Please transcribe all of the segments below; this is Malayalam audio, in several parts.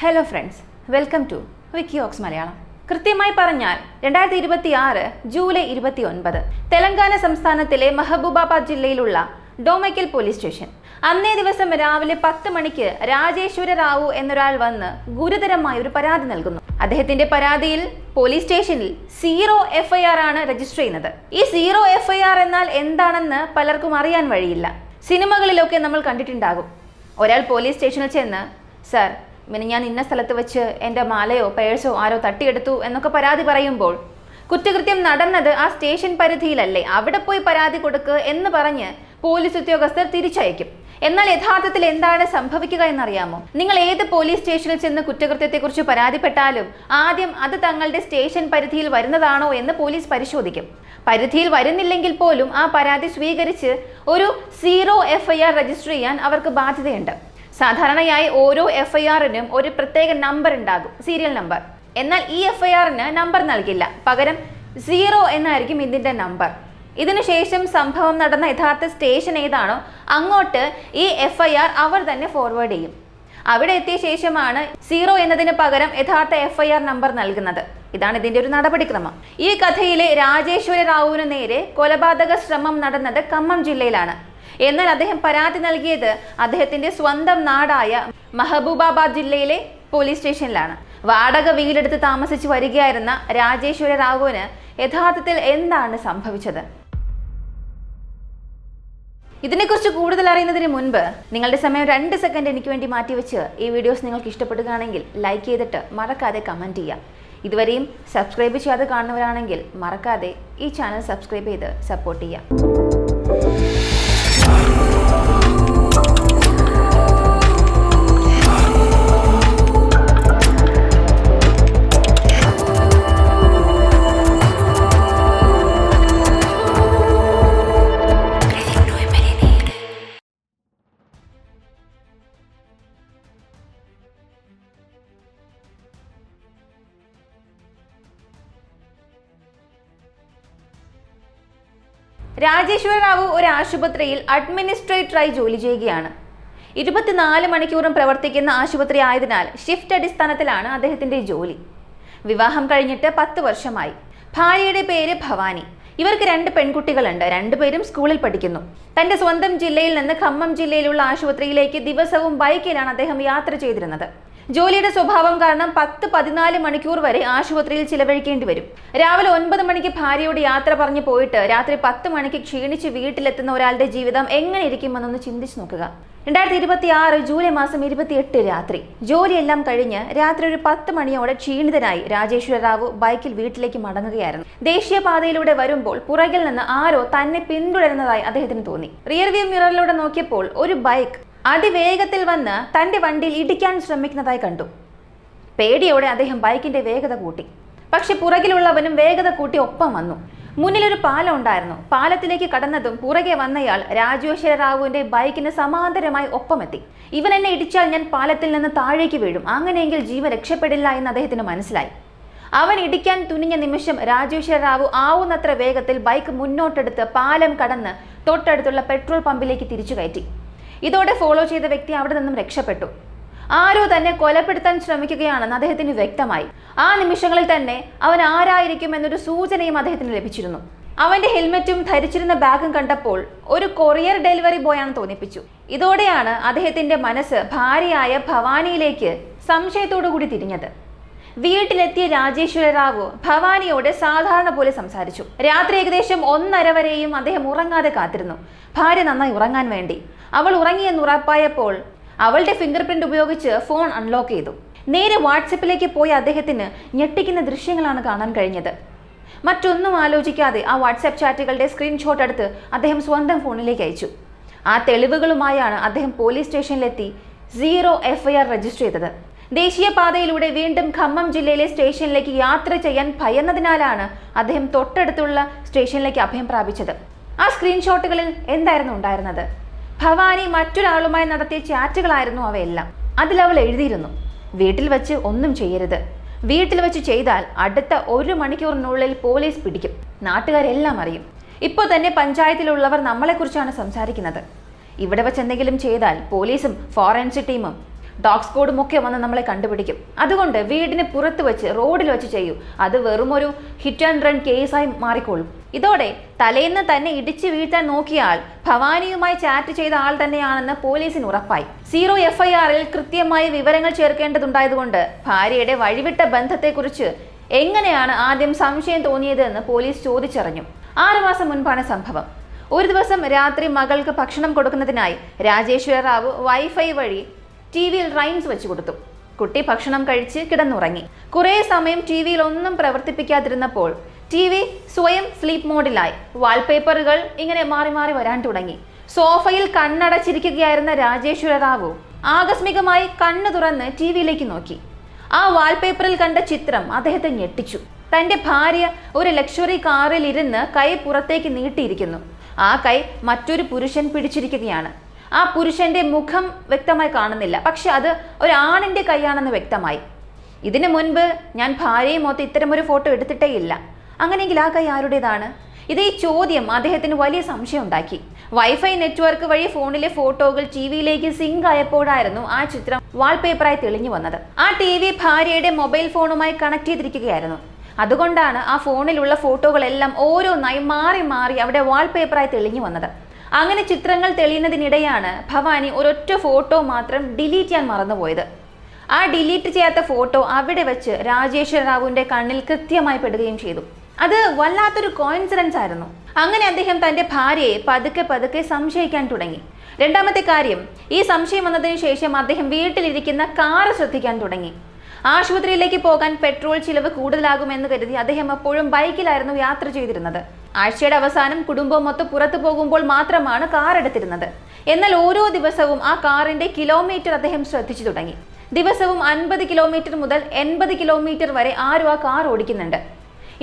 ഹലോ ഫ്രണ്ട്സ്, വെൽക്കം ടു വിക്കിയോക്സ് മലയാളം. കൃത്യമായി പറഞ്ഞാൽ 2026 ജൂലൈ 29 തെലങ്കാന സംസ്ഥാനത്തിലെ മഹബൂബാബാദ് ജില്ലയിലുള്ള ഡോമയ്ക്കൽ പോലീസ് സ്റ്റേഷൻ. അന്നേ ദിവസം രാവിലെ 10 മണിക്ക് രാജേശ്വര റാവു എന്നൊരാൾ വന്ന് ഗുരുതരമായ ഒരു പരാതി നൽകുന്നു. അദ്ദേഹത്തിന്റെ പരാതിയിൽ പോലീസ് സ്റ്റേഷനിൽ 0 FIR ആണ് രജിസ്റ്റർ ചെയ്യുന്നത്. ഈ 0 FIR എന്നാൽ എന്താണെന്ന് പലർക്കും അറിയാൻ വഴിയില്ല. സിനിമകളിലൊക്കെ നമ്മൾ കണ്ടിട്ടുണ്ടാകും. ഒരാൾ പോലീസ് സ്റ്റേഷനിൽ ചെന്ന്, സർ, ഞാൻ ഇന്ന സ്ഥലത്ത് വെച്ച് എൻ്റെ മാലയോ പേഴ്സോ ആരോ തട്ടിയെടുത്തു എന്നൊക്കെ പരാതി പറയുമ്പോൾ, കുറ്റകൃത്യം നടന്നത് ആ സ്റ്റേഷൻ പരിധിയിലല്ലേ, അവിടെ പോയി പരാതി കൊടുക്കുക എന്ന് പറഞ്ഞ് പോലീസ് ഉദ്യോഗസ്ഥർ തിരിച്ചയക്കും. എന്നാൽ യഥാർത്ഥത്തിൽ എന്താണ് സംഭവിക്കുക എന്നറിയാമോ? നിങ്ങൾ ഏത് പോലീസ് സ്റ്റേഷനിൽ ചെന്ന് കുറ്റകൃത്യത്തെക്കുറിച്ച് പരാതിപ്പെട്ടാലും ആദ്യം അത് തങ്ങളുടെ സ്റ്റേഷൻ പരിധിയിൽ വരുന്നതാണോ എന്ന് പോലീസ് പരിശോധിക്കും. പരിധിയിൽ വരുന്നില്ലെങ്കിൽ പോലും ആ പരാതി സ്വീകരിച്ച് ഒരു 0 FIR രജിസ്റ്റർ ചെയ്യാൻ അവർക്ക് ബാധ്യതയുണ്ട്. സാധാരണയായി ഓരോ FIRനും ഒരു പ്രത്യേക നമ്പർ ഉണ്ടാകും, സീരിയൽ നമ്പർ. എന്നാൽ ഈ FIRന് നമ്പർ നൽകില്ല, പകരം 0 എന്നായിരിക്കും ഇതിന്റെ നമ്പർ. ഇതിനുശേഷം സംഭവം നടന്ന യഥാർത്ഥ സ്റ്റേഷൻ ഏതാണോ അങ്ങോട്ട് ഈ FIR അവർ തന്നെ ഫോർവേഡ് ചെയ്യും. അവിടെ എത്തിയ ശേഷമാണ് 0 എന്നതിന് പകരം യഥാർത്ഥ FIR നമ്പർ നൽകുന്നത്. ഇതാണ് ഇതിന്റെ ഒരു നടപടിക്രമം. ഈ കഥയിലെ രാജേശ്വര റാവുവിന് നേരെ കൊലപാതക ശ്രമം നടന്നത് ഖമ്മം ജില്ലയിലാണ്. എന്നാൽ അദ്ദേഹം പരാതി നൽകിയത് അദ്ദേഹത്തിന്റെ സ്വന്തം നാടായ മഹബൂബാബാദ് ജില്ലയിലെ പോലീസ് സ്റ്റേഷനിലാണ്. വാടക വീടെടുത്ത് താമസിച്ചു വരികയായിരുന്ന രാജേശ്വര റാവുവിന് യഥാർത്ഥത്തിൽ എന്താണ് സംഭവിച്ചത്? ഇതിനെക്കുറിച്ച് കൂടുതൽ അറിയുന്നതിന് മുൻപ് നിങ്ങളുടെ സമയം 2 സെക്കൻഡ് എനിക്ക് വേണ്ടി മാറ്റിവെച്ച് ഈ വീഡിയോസ് നിങ്ങൾക്ക് ഇഷ്ടപ്പെടുകയാണെങ്കിൽ ലൈക്ക് ചെയ്തിട്ട് മറക്കാതെ കമൻറ്റ് ചെയ്യുക. ഇതുവരെയും സബ്സ്ക്രൈബ് ചെയ്യാതെ കാണുന്നവരാണെങ്കിൽ മറക്കാതെ ഈ ചാനൽ സബ്സ്ക്രൈബ് ചെയ്ത് സപ്പോർട്ട് ചെയ്യുക. രാജേശ്വര റാവു ഒരു ആശുപത്രിയിൽ അഡ്മിനിസ്ട്രേറ്ററായി ജോലി ചെയ്യുകയാണ്. 24 മണിക്കൂറും പ്രവർത്തിക്കുന്ന ആശുപത്രി ആയതിനാൽ ഷിഫ്റ്റ് അടിസ്ഥാനത്തിലാണ് അദ്ദേഹത്തിന്റെ ജോലി. വിവാഹം കഴിഞ്ഞിട്ട് 10 വർഷമായി. ഭാര്യയുടെ പേര് ഭവാനി. ഇവർക്ക് 2 പെൺകുട്ടികളുണ്ട്. 2 പേരും സ്കൂളിൽ പഠിക്കുന്നു. തന്റെ സ്വന്തം ജില്ലയിൽ നിന്ന് ഖമ്മം ജില്ലയിലുള്ള ആശുപത്രിയിലേക്ക് ദിവസവും ബൈക്കിലാണ് അദ്ദേഹം യാത്ര ചെയ്തിരുന്നത്. ജോലിയുടെ സ്വഭാവം കാരണം 10-14 മണിക്കൂർ വരെ ആശുപത്രിയിൽ ചിലവഴിക്കേണ്ടി വരും. രാവിലെ 9 മണിക്ക് ഭാര്യയോട് യാത്ര പറഞ്ഞു പോയിട്ട് രാത്രി 10 മണിക്ക് ക്ഷീണിച്ച് വീട്ടിലെത്തുന്ന ഒരാളുടെ ജീവിതം എങ്ങനെ ഇരിക്കുമെന്നൊന്ന് ചിന്തിച്ചു നോക്കുക. 2026 ജൂലൈ മാസം 28 രാത്രി ജോലിയെല്ലാം കഴിഞ്ഞ് രാത്രി ഒരു 10 മണിയോടെ ക്ഷീണിതനായി രാജേശ്വര റാവു ബൈക്കിൽ വീട്ടിലേക്ക് മടങ്ങുകയായിരുന്നു. ദേശീയപാതയിലൂടെ വരുമ്പോൾ പുറകിൽ നിന്ന് ആരോ തന്നെ പിന്തുടരുന്നതായി അദ്ദേഹത്തിന് തോന്നി. റിയർവ്യൂ മിററിലൂടെ നോക്കിയപ്പോൾ ഒരു ബൈക്ക് അതിവേഗത്തിൽ വന്ന് തന്റെ വണ്ടിയിൽ ഇടിക്കാൻ ശ്രമിക്കുന്നതായി കണ്ടു. പേടിയോടെ അദ്ദേഹം ബൈക്കിന്റെ വേഗത കൂട്ടി. പക്ഷെ പുറകിലുള്ളവനും വേഗത കൂട്ടി ഒപ്പം വന്നു. മുന്നിലൊരു പാലം ഉണ്ടായിരുന്നു. പാലത്തിലേക്ക് കടന്നതും പുറകെ വന്നയാൾ രാജേശ്വര റാവുവിന്റെ ബൈക്കിന് സമാന്തരമായി ഒപ്പമെത്തി. ഇവൻ എന്നെ ഇടിച്ചാൽ ഞാൻ പാലത്തിൽ നിന്ന് താഴേക്ക് വീഴും, അങ്ങനെയെങ്കിൽ ജീവൻ രക്ഷപ്പെടില്ല എന്ന് അദ്ദേഹത്തിന് മനസ്സിലായി. അവൻ ഇടിക്കാൻ തുനിഞ്ഞ നിമിഷം രാജേശ്വര റാവു ആവുന്നത്ര വേഗത്തിൽ ബൈക്ക് മുന്നോട്ടെടുത്ത് പാലം കടന്ന് തൊട്ടടുത്തുള്ള പെട്രോൾ പമ്പിലേക്ക് തിരിച്ചു കയറ്റി. ഇതോടെ ഫോളോ ചെയ്ത വ്യക്തി അവിടെ നിന്നും രക്ഷപ്പെട്ടു. ആരോ തന്നെ കൊലപ്പെടുത്താൻ ശ്രമിക്കുകയാണെന്ന് അദ്ദേഹത്തിന് വ്യക്തമായി. ആ നിമിഷങ്ങളിൽ തന്നെ അവൻ ആരായിരിക്കും എന്നൊരു സൂചനയും അദ്ദേഹത്തിന് ലഭിച്ചിരുന്നു. അവന്റെ ഹെൽമെറ്റും ധരിച്ചിരുന്ന ബാഗും കണ്ടപ്പോൾ ഒരു കൊറിയർ ഡെലിവറി ബോയാണെന്ന് തോന്നിപ്പിച്ചു. ഇതോടെയാണ് അദ്ദേഹത്തിന്റെ മനസ്സ് ഭാര്യയായ ഭവാനിയിലേക്ക് സംശയത്തോടു കൂടി തിരിഞ്ഞത്. വീട്ടിലെത്തിയ രാജേശ്വര റാവു ഭവാനിയോട് സാധാരണ പോലെ സംസാരിച്ചു. രാത്രി ഏകദേശം 1:30 വരെയും അദ്ദേഹം ഉറങ്ങാതെ കാത്തിരുന്നു, ഭാര്യ നന്നായി ഉറങ്ങാൻ വേണ്ടി. അവൾ ഉറങ്ങിയെന്ന് ഉറപ്പായപ്പോൾ അവളുടെ ഫിംഗർ പ്രിന്റ് ഉപയോഗിച്ച് ഫോൺ അൺലോക്ക് ചെയ്തു. നേരെ വാട്സപ്പിലേക്ക് പോയ അദ്ദേഹത്തിന് ഞെട്ടിക്കുന്ന ദൃശ്യങ്ങളാണ് കാണാൻ കഴിഞ്ഞത്. മറ്റൊന്നും ആലോചിക്കാതെ ആ വാട്സാപ്പ് ചാറ്റുകളുടെ സ്ക്രീൻഷോട്ട് എടുത്ത് അദ്ദേഹം സ്വന്തം ഫോണിലേക്ക് അയച്ചു. ആ തെളിവുകളുമായാണ് അദ്ദേഹം പോലീസ് സ്റ്റേഷനിലെത്തി 0 FIR രജിസ്റ്റർ ചെയ്തത്. ദേശീയപാതയിലൂടെ വീണ്ടും ഖമ്മം ജില്ലയിലെ സ്റ്റേഷനിലേക്ക് യാത്ര ചെയ്യാൻ ഭയന്നതിനാലാണ് അദ്ദേഹം തൊട്ടടുത്തുള്ള സ്റ്റേഷനിലേക്ക് അഭയം പ്രാപിച്ചത്. ആ സ്ക്രീൻഷോട്ടുകളിൽ എന്തായിരുന്നു ഉണ്ടായിരുന്നത്? ഭവാനി മറ്റൊരാളുമായി നടത്തിയ ചാറ്റുകളായിരുന്നു അവയെല്ലാം. അതിൽ അവൾ എഴുതിയിരുന്നു, വീട്ടിൽ വെച്ച് ഒന്നും ചെയ്യരുത്, വീട്ടിൽ വെച്ച് ചെയ്താൽ അടുത്ത 1 മണിക്കൂറിനുള്ളിൽ പോലീസ് പിടിക്കും, നാട്ടുകാരെല്ലാം അറിയും, ഇപ്പോൾ തന്നെ പഞ്ചായത്തിലുള്ളവർ നമ്മളെക്കുറിച്ചാണ് സംസാരിക്കുന്നത്, ഇവിടെ വെച്ച് എന്തെങ്കിലും ചെയ്താൽ പോലീസും ഫോറൻസിക് ടീമും ഡോഗ് സ്ക്വാഡും ഒക്കെ വന്ന് നമ്മളെ കണ്ടുപിടിക്കും. അതുകൊണ്ട് വീടിന് പുറത്ത് വെച്ച് റോഡിൽ വെച്ച് ചെയ്യൂ. അത് വെറും ഒരു ഹിറ്റ് ആൻഡ് റൺ കേസായി മാറിക്കോളും. ഇതോടെ തലേന്ന് തന്നെ ഇടിച്ചു വീഴ്ത്താൻ നോക്കിയ ആൾ ഭവാനിയുമായി ചാറ്റ് ചെയ്ത ആൾ തന്നെയാണെന്ന് പോലീസിന് ഉറപ്പായി. 0 FIRൽ കൃത്യമായി വിവരങ്ങൾ ചേർക്കേണ്ടതുണ്ടായതുകൊണ്ട് ഭാര്യയുടെ വഴിവിട്ട ബന്ധത്തെക്കുറിച്ച് എങ്ങനെയാണ് ആദ്യം സംശയം തോന്നിയത് എന്ന് പോലീസ് ചോദിച്ചറിഞ്ഞു. 6 മാസം മുൻപാണ് സംഭവം. ഒരു ദിവസം രാത്രി മകൾക്ക് ഭക്ഷണം കൊടുക്കുന്നതിനായി രാജേശ്വര റാവു വൈഫൈ വഴി TV-യിൽ റൈംസ് വെച്ചു കൊടുത്തു. കുട്ടി ഭക്ഷണം കഴിച്ച് കിടന്നുറങ്ങി. കുറേ സമയം TV-യിൽ ഒന്നും പ്രവർത്തിപ്പിക്കാതിരുന്നപ്പോൾ TV സ്വയം സ്ലീപ്പ് മോഡിലായി. വാൾപേപ്പറുകൾ ഇങ്ങനെ മാറി മാറി വരാൻ തുടങ്ങി. സോഫയിൽ കണ്ണടച്ചിരിക്കുകയായിരുന്ന രാജേശ്വര റാവു ആകസ്മികമായി കണ്ണു തുറന്ന് TV-യിലേക്ക് നോക്കി. ആ വാൾപേപ്പറിൽ കണ്ട ചിത്രം അദ്ദേഹത്തെ ഞെട്ടിച്ചു. തന്റെ ഭാര്യ ഒരു ലക്ഷറി കാറിൽ ഇരുന്ന് കൈ പുറത്തേക്ക് നീട്ടിയിരിക്കുന്നു. ആ കൈ മറ്റൊരു പുരുഷൻ പിടിച്ചിരിക്കുകയാണ്. ആ പുരുഷന്റെ മുഖം വ്യക്തമായി കാണുന്നില്ല, പക്ഷെ അത് ഒരു ആണിന്റെ കൈയാണെന്ന് വ്യക്തമായി. ഇതിനു മുൻപ് ഞാൻ ഭാര്യയും മൊത്തം ഇത്തരമൊരു ഫോട്ടോ എടുത്തിട്ടേ ഇല്ല. അങ്ങനെയെങ്കിൽ ആ കൈ ആരുടേതാണ്? ഈ ചോദ്യം അദ്ദേഹത്തിന് വലിയ സംശയം ഉണ്ടാക്കി. വൈഫൈ നെറ്റ്വർക്ക് വഴി ഫോണിലെ ഫോട്ടോകൾ TV-യിലേക്ക് സിങ്ക് ആയപ്പോഴായിരുന്നു ആ ചിത്രം വാൾപേപ്പറായി തെളിഞ്ഞു വന്നത്. ആ TV ഭാര്യയുടെ മൊബൈൽ ഫോണുമായി കണക്ട് ചെയ്തിരിക്കുകയായിരുന്നു. അതുകൊണ്ടാണ് ആ ഫോണിലുള്ള ഫോട്ടോകളെല്ലാം ഓരോന്നായി മാറി മാറി അവിടെ വാൾപേപ്പറായി തെളിഞ്ഞു വന്നത്. അങ്ങനെ ചിത്രങ്ങൾ തെളിയുന്നതിനിടെയാണ് ഭവാനി ഒരൊറ്റ ഫോട്ടോ മാത്രം ഡിലീറ്റ് ചെയ്യാൻ മറന്നുപോയത്. ആ ഡിലീറ്റ് ചെയ്യാത്ത ഫോട്ടോ അവിടെ വെച്ച് രാജേശ്വര റാവുവിന്റെ കണ്ണിൽ കൃത്യമായി പെടുകയും ചെയ്തു. അത് വല്ലാത്തൊരു കോയിൻസിഡൻസ് ആയിരുന്നു. അങ്ങനെ അദ്ദേഹം തന്റെ ഭാര്യയെ പതുക്കെ പതുക്കെ സംശയിക്കാൻ തുടങ്ങി. രണ്ടാമത്തെ കാര്യം, ഈ സംശയം വന്നതിന് ശേഷം അദ്ദേഹം വീട്ടിലിരിക്കുന്ന കാറ് ശ്രദ്ധിക്കാൻ തുടങ്ങി. ആശുപത്രിയിലേക്ക് പോകാൻ പെട്രോൾ ചിലവ് കൂടുതലാകുമെന്ന് കരുതി അദ്ദേഹം എപ്പോഴും ബൈക്കിലായിരുന്നു യാത്ര ചെയ്തിരുന്നത്. ആഴ്ചയുടെ അവസാനം കുടുംബവും മൊത്തം പുറത്തു പോകുമ്പോൾ മാത്രമാണ് കാർ എടുത്തിരുന്നത്. എന്നാൽ ഓരോ ദിവസവും ആ കാറിന്റെ കിലോമീറ്റർ അദ്ദേഹം ശ്രദ്ധിച്ചു തുടങ്ങി. ദിവസവും 50 കിലോമീറ്റർ മുതൽ 80 കിലോമീറ്റർ വരെ ആരും ആ കാർ ഓടിക്കുന്നുണ്ട്.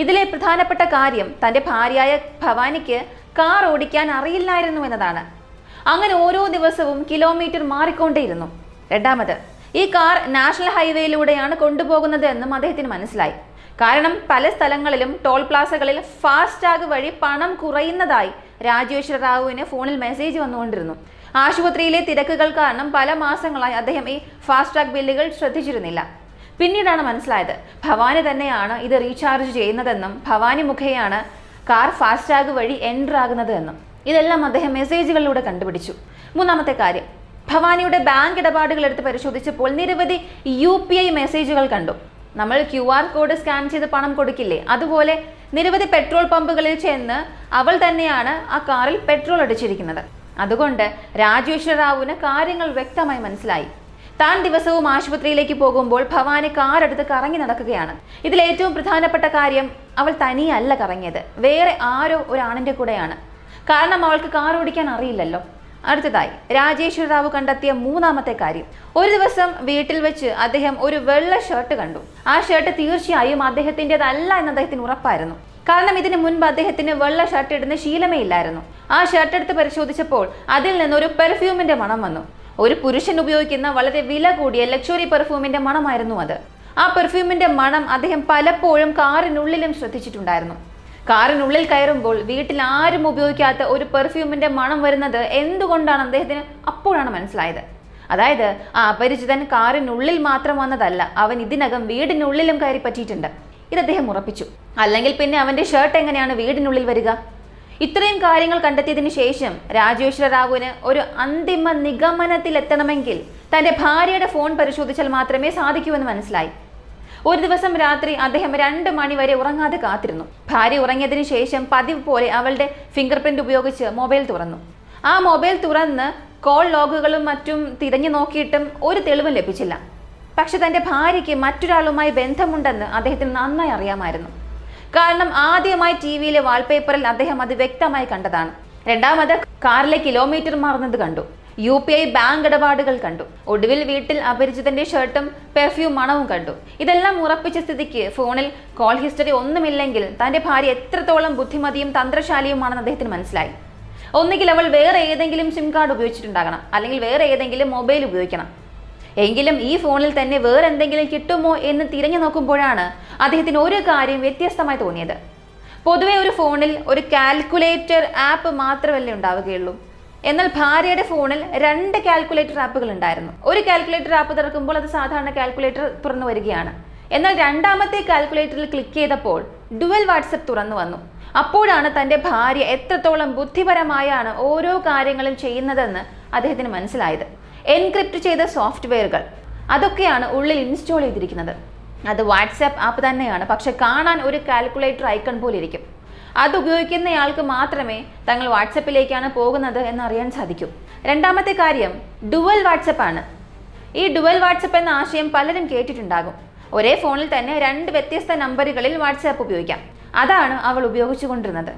ഇതിലെ പ്രധാനപ്പെട്ട കാര്യം തന്റെ ഭാര്യയായ ഭവാനിക്ക് കാർ ഓടിക്കാൻ അറിയില്ലായിരുന്നു എന്നതാണ്. അങ്ങനെ ഓരോ ദിവസവും കിലോമീറ്റർ മാറിക്കൊണ്ടേയിരുന്നു. രണ്ടാമത്, ഈ കാർ നാഷണൽ ഹൈവേയിലൂടെയാണ് കൊണ്ടുപോകുന്നത് എന്നും അദ്ദേഹത്തിന് മനസ്സിലായി. കാരണം പല സ്ഥലങ്ങളിലും ടോൾ പ്ലാസകളിൽ ഫാസ്ടാഗ് വഴി പണം കുറയുന്നതായി രാജേശ്വര റാവുവിന് ഫോണിൽ മെസ്സേജ് വന്നുകൊണ്ടിരുന്നു. ആശുപത്രിയിലെ തിരക്കുകൾ കാരണം പല മാസങ്ങളായി അദ്ദേഹം ഈ ഫാസ്ടാഗ് ബില്ലുകൾ ശ്രദ്ധിച്ചിരുന്നില്ല. പിന്നീടാണ് മനസ്സിലായത് ഭവാനി തന്നെയാണ് ഇത് റീചാർജ് ചെയ്യുന്നതെന്നും ഭവാനി മുഖേയാണ് കാർ ഫാസ്ടാഗ് വഴി എൻ്റർ ആകുന്നത് എന്നും. ഇതെല്ലാം അദ്ദേഹം മെസ്സേജുകളിലൂടെ കണ്ടുപിടിച്ചു. മൂന്നാമത്തെ കാര്യം, ഭവാനിയുടെ ബാങ്ക് ഇടപാടുകൾ എടുത്ത് പരിശോധിച്ചപ്പോൾ നിരവധി UPI മെസ്സേജുകൾ കണ്ടു. നമ്മൾ QR കോഡ് സ്കാൻ ചെയ്ത് പണം കൊടുക്കില്ലേ, അതുപോലെ നിരവധി പെട്രോൾ പമ്പുകളിൽ ചെന്ന് അവൾ തന്നെയാണ് ആ കാറിൽ പെട്രോൾ അടിച്ചിരിക്കുന്നത്. അതുകൊണ്ട് രാജേശ്വര റാവുവിന് കാര്യങ്ങൾ വ്യക്തമായി മനസ്സിലായി. താൻ ദിവസവും ആശുപത്രിയിലേക്ക് പോകുമ്പോൾ ഭവാനി കാർ എടുത്ത് കറങ്ങി നടക്കുകയാണ്. ഇതിൽ ഏറ്റവും പ്രധാനപ്പെട്ട കാര്യം, അവൾ തനിയല്ല കറങ്ങിയത്, വേറെ ആരോ ഒരാണിന്റെ കൂടെയാണ്. കാരണം അവൾക്ക് കാർ ഓടിക്കാൻ അറിയില്ലല്ലോ. അടുത്തതായി രാജേശ്വര റാവു കണ്ടെത്തിയ മൂന്നാമത്തെ കാര്യം, ഒരു ദിവസം വീട്ടിൽ വെച്ച് അദ്ദേഹം ഒരു വെള്ള ഷർട്ട് കണ്ടു. ആ ഷർട്ട് തീർച്ചയായും അദ്ദേഹത്തിൻ്റെതല്ല എന്ന് അദ്ദേഹത്തിന് ഉറപ്പായിരുന്നു. കാരണം ഇതിനു മുൻപ് അദ്ദേഹത്തിന് വെള്ള ഷർട്ട് ഇടുന്ന ശീലമേ ഇല്ലായിരുന്നു. ആ ഷർട്ട് എടുത്ത് പരിശോധിച്ചപ്പോൾ അതിൽ നിന്നൊരു പെർഫ്യൂമിന്റെ മണം വന്നു. ഒരു പുരുഷൻ ഉപയോഗിക്കുന്ന വളരെ വില കൂടിയ ലക്ഷറി പെർഫ്യൂമിന്റെ മണമായിരുന്നു അത്. ആ പെർഫ്യൂമിന്റെ മണം അദ്ദേഹം പലപ്പോഴും കാറിനുള്ളിലും ശ്രദ്ധിച്ചിട്ടുണ്ടായിരുന്നു. കാറിനുള്ളിൽ കയറുമ്പോൾ വീട്ടിൽ ആരും ഉപയോഗിക്കാത്ത ഒരു പെർഫ്യൂമിന്റെ മണം വരുന്നത് എന്തുകൊണ്ടാണ് അദ്ദേഹത്തിന് അപ്പോഴാണ് മനസ്സിലായത്. അതായത് ആ അപരിചിതൻ കാറിനുള്ളിൽ മാത്രം വന്നതല്ല, അവൻ ഇതിനകം വീടിനുള്ളിലും കയറി പറ്റിയിട്ടുണ്ട്. ഇത് അദ്ദേഹം ഉറപ്പിച്ചു. അല്ലെങ്കിൽ പിന്നെ അവന്റെ ഷർട്ട് എങ്ങനെയാണ് വീടിനുള്ളിൽ വരിക? ഇത്രയും കാര്യങ്ങൾ കണ്ടെത്തിയതിനു ശേഷം രാജേശ്വര റാവുവിന് ഒരു അന്തിമ നിഗമനത്തിലെത്തണമെങ്കിൽ തന്റെ ഭാര്യയുടെ ഫോൺ പരിശോധിച്ചാൽ മാത്രമേ സാധിക്കൂ എന്ന് മനസ്സിലായി. ഒരു ദിവസം രാത്രി അദ്ദേഹം 2 മണി വരെ ഉറങ്ങാതെ കാത്തിരുന്നു. ഭാര്യ ഉറങ്ങിയതിനു ശേഷം പതിവ് പോലെ അവളുടെ ഫിംഗർ പ്രിന്റ് ഉപയോഗിച്ച് മൊബൈൽ തുറന്നു. ആ മൊബൈൽ തുറന്ന് കോൾ ലോഗുകളും മറ്റും തിരഞ്ഞു നോക്കിയിട്ടും ഒരു തെളിവും ലഭിച്ചില്ല. പക്ഷെ തന്റെ ഭാര്യയ്ക്ക് മറ്റൊരാളുമായി ബന്ധമുണ്ടെന്ന് അദ്ദേഹത്തിന് നന്നായി അറിയാമായിരുന്നു. കാരണം ആദ്യമായി TV-യിലെ വാൾപേപ്പറിൽ അദ്ദേഹം അത് വ്യക്തമായി കണ്ടതാണ്. രണ്ടാമത് കാറിലെ കിലോമീറ്റർ മാറുന്നത് കണ്ടു. UPI ബാങ്ക് ഇടപാടുകൾ കണ്ടു. ഒടുവിൽ വീട്ടിൽ അപരിചിതന്റെ ഷർട്ടും പെർഫ്യൂം മണവും കണ്ടു. ഇതെല്ലാം ഉറപ്പിച്ച സ്ഥിതിക്ക് ഫോണിൽ കോൾ ഹിസ്റ്ററി ഒന്നുമില്ലെങ്കിൽ തന്റെ ഭാര്യ എത്രത്തോളം ബുദ്ധിമതിയും തന്ത്രശാലിയുമാണെന്ന് അദ്ദേഹത്തിന് മനസ്സിലായി. ഒന്നുകിൽ അവൾ വേറെ ഏതെങ്കിലും സിം കാർഡ് ഉപയോഗിച്ചിട്ടുണ്ടാകണം, അല്ലെങ്കിൽ വേറെ ഏതെങ്കിലും മൊബൈൽ ഉപയോഗിക്കണം. എങ്കിലും ഈ ഫോണിൽ തന്നെ വേറെ എന്തെങ്കിലും കിട്ടുമോ എന്ന് തിരഞ്ഞു നോക്കുമ്പോഴാണ് അദ്ദേഹത്തിന് ഒരു കാര്യം വ്യത്യസ്തമായി തോന്നിയത്. പൊതുവെ ഒരു ഫോണിൽ ഒരു കാൽക്കുലേറ്റർ ആപ്പ് മാത്രമല്ലേ ഉണ്ടാവുകയുള്ളൂ. എന്നാൽ ഭാര്യയുടെ ഫോണിൽ 2 കാൽക്കുലേറ്റർ ആപ്പുകൾ ഉണ്ടായിരുന്നു. ഒരു കാൽക്കുലേറ്റർ ആപ്പ് തുറക്കുമ്പോൾ അത് സാധാരണ കാൽക്കുലേറ്റർ തുറന്നു വരികയാണ്. എന്നാൽ രണ്ടാമത്തെ കാൽക്കുലേറ്ററിൽ ക്ലിക്ക് ചെയ്തപ്പോൾ ഡുവൽ വാട്സപ്പ് തുറന്നു വന്നു. അപ്പോഴാണ് തന്റെ ഭാര്യ എത്രത്തോളം ബുദ്ധിപരമായാണ് ഓരോ കാര്യങ്ങളും ചെയ്യുന്നതെന്ന് അദ്ദേഹത്തിന് മനസ്സിലായത്. എൻക്രിപ്റ്റ് ചെയ്ത സോഫ്റ്റ്വെയറുകൾ അതൊക്കെയാണ് ഉള്ളിൽ ഇൻസ്റ്റാൾ ചെയ്തിരിക്കുന്നത്. അത് വാട്സാപ്പ് ആപ്പ് തന്നെയാണ്, പക്ഷെ കാണാൻ ഒരു കാൽക്കുലേറ്റർ ഐക്കൺ പോലെ ഇരിക്കും. അത് ഉപയോഗിക്കുന്നയാൾക്ക് മാത്രമേ തങ്ങൾ വാട്സപ്പിലേക്കാണ് പോകുന്നത് എന്നറിയാൻ സാധിക്കൂ. രണ്ടാമത്തെ കാര്യം ഡുവൽ വാട്സപ്പ് ആണ്. ഈ ഡുവൽ വാട്സപ്പ് എന്ന ആശയം പലരും കേട്ടിട്ടുണ്ടാകും. ഒരേ ഫോണിൽ തന്നെ 2 വ്യത്യസ്ത നമ്പറുകളിൽ വാട്സാപ്പ് ഉപയോഗിക്കാം. അതാണ് അവൾ ഉപയോഗിച്ചുകൊണ്ടിരുന്നത്.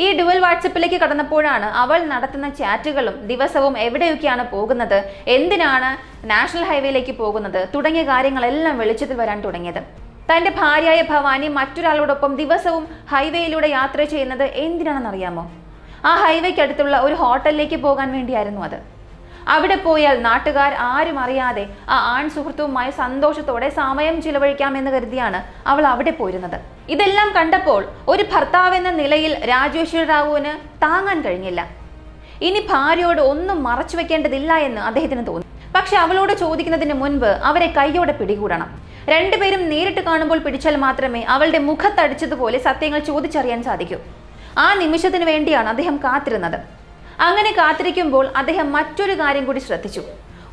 ഈ ഡുവൽ വാട്സപ്പിലേക്ക് കടന്നപ്പോഴാണ് അവൾ നടത്തുന്ന ചാറ്റുകളും ദിവസവും എവിടെയൊക്കെയാണ് പോകുന്നത്, എന്തിനാണ് നാഷണൽ ഹൈവേയിലേക്ക് പോകുന്നത് തുടങ്ങിയ കാര്യങ്ങളെല്ലാം വെളിച്ചത്തിൽ വരാൻ തുടങ്ങിയത്. തന്റെ ഭാര്യയായ ഭവാനി മറ്റൊരാളോടൊപ്പം ദിവസവും ഹൈവേയിലൂടെ യാത്ര ചെയ്യുന്നത് എന്തിനാണെന്നറിയാമോ? ആ ഹൈവേക്ക് അടുത്തുള്ള ഒരു ഹോട്ടലിലേക്ക് പോകാൻ വേണ്ടിയായിരുന്നു അത്. അവിടെ പോയാൽ നാട്ടുകാർ ആരും അറിയാതെ ആ ആൺ സുഹൃത്തുവുമായി സന്തോഷത്തോടെ സമയം ചിലവഴിക്കാമെന്ന് കരുതിയാണ് അവൾ അവിടെ പോയിരുന്നത്. ഇതെല്ലാം കണ്ടപ്പോൾ ഒരു ഭർത്താവെന്ന നിലയിൽ രാജേശ്വര റാവുവിന് താങ്ങാൻ കഴിഞ്ഞില്ല. ഇനി ഭാര്യയോട് ഒന്നും മറച്ചു വെക്കേണ്ടതില്ല എന്ന് അദ്ദേഹത്തിന് തോന്നി. പക്ഷെ അവളോട് ചോദിക്കുന്നതിന് മുൻപ് അവരെ കൈയോടെ പിടികൂടണം. രണ്ടുപേരും നേരിട്ട് കാണുമ്പോൾ പിടിച്ചാൽ മാത്രമേ അവളുടെ മുഖത്തടിച്ചതുപോലെ സത്യങ്ങൾ ചോദിച്ചറിയാൻ സാധിക്കൂ. ആ നിമിഷത്തിന് വേണ്ടിയാണ് അദ്ദേഹം കാത്തിരുന്നത്. അങ്ങനെ കാത്തിരിക്കുമ്പോൾ അദ്ദേഹം മറ്റൊരു കാര്യം കൂടി ശ്രദ്ധിച്ചു.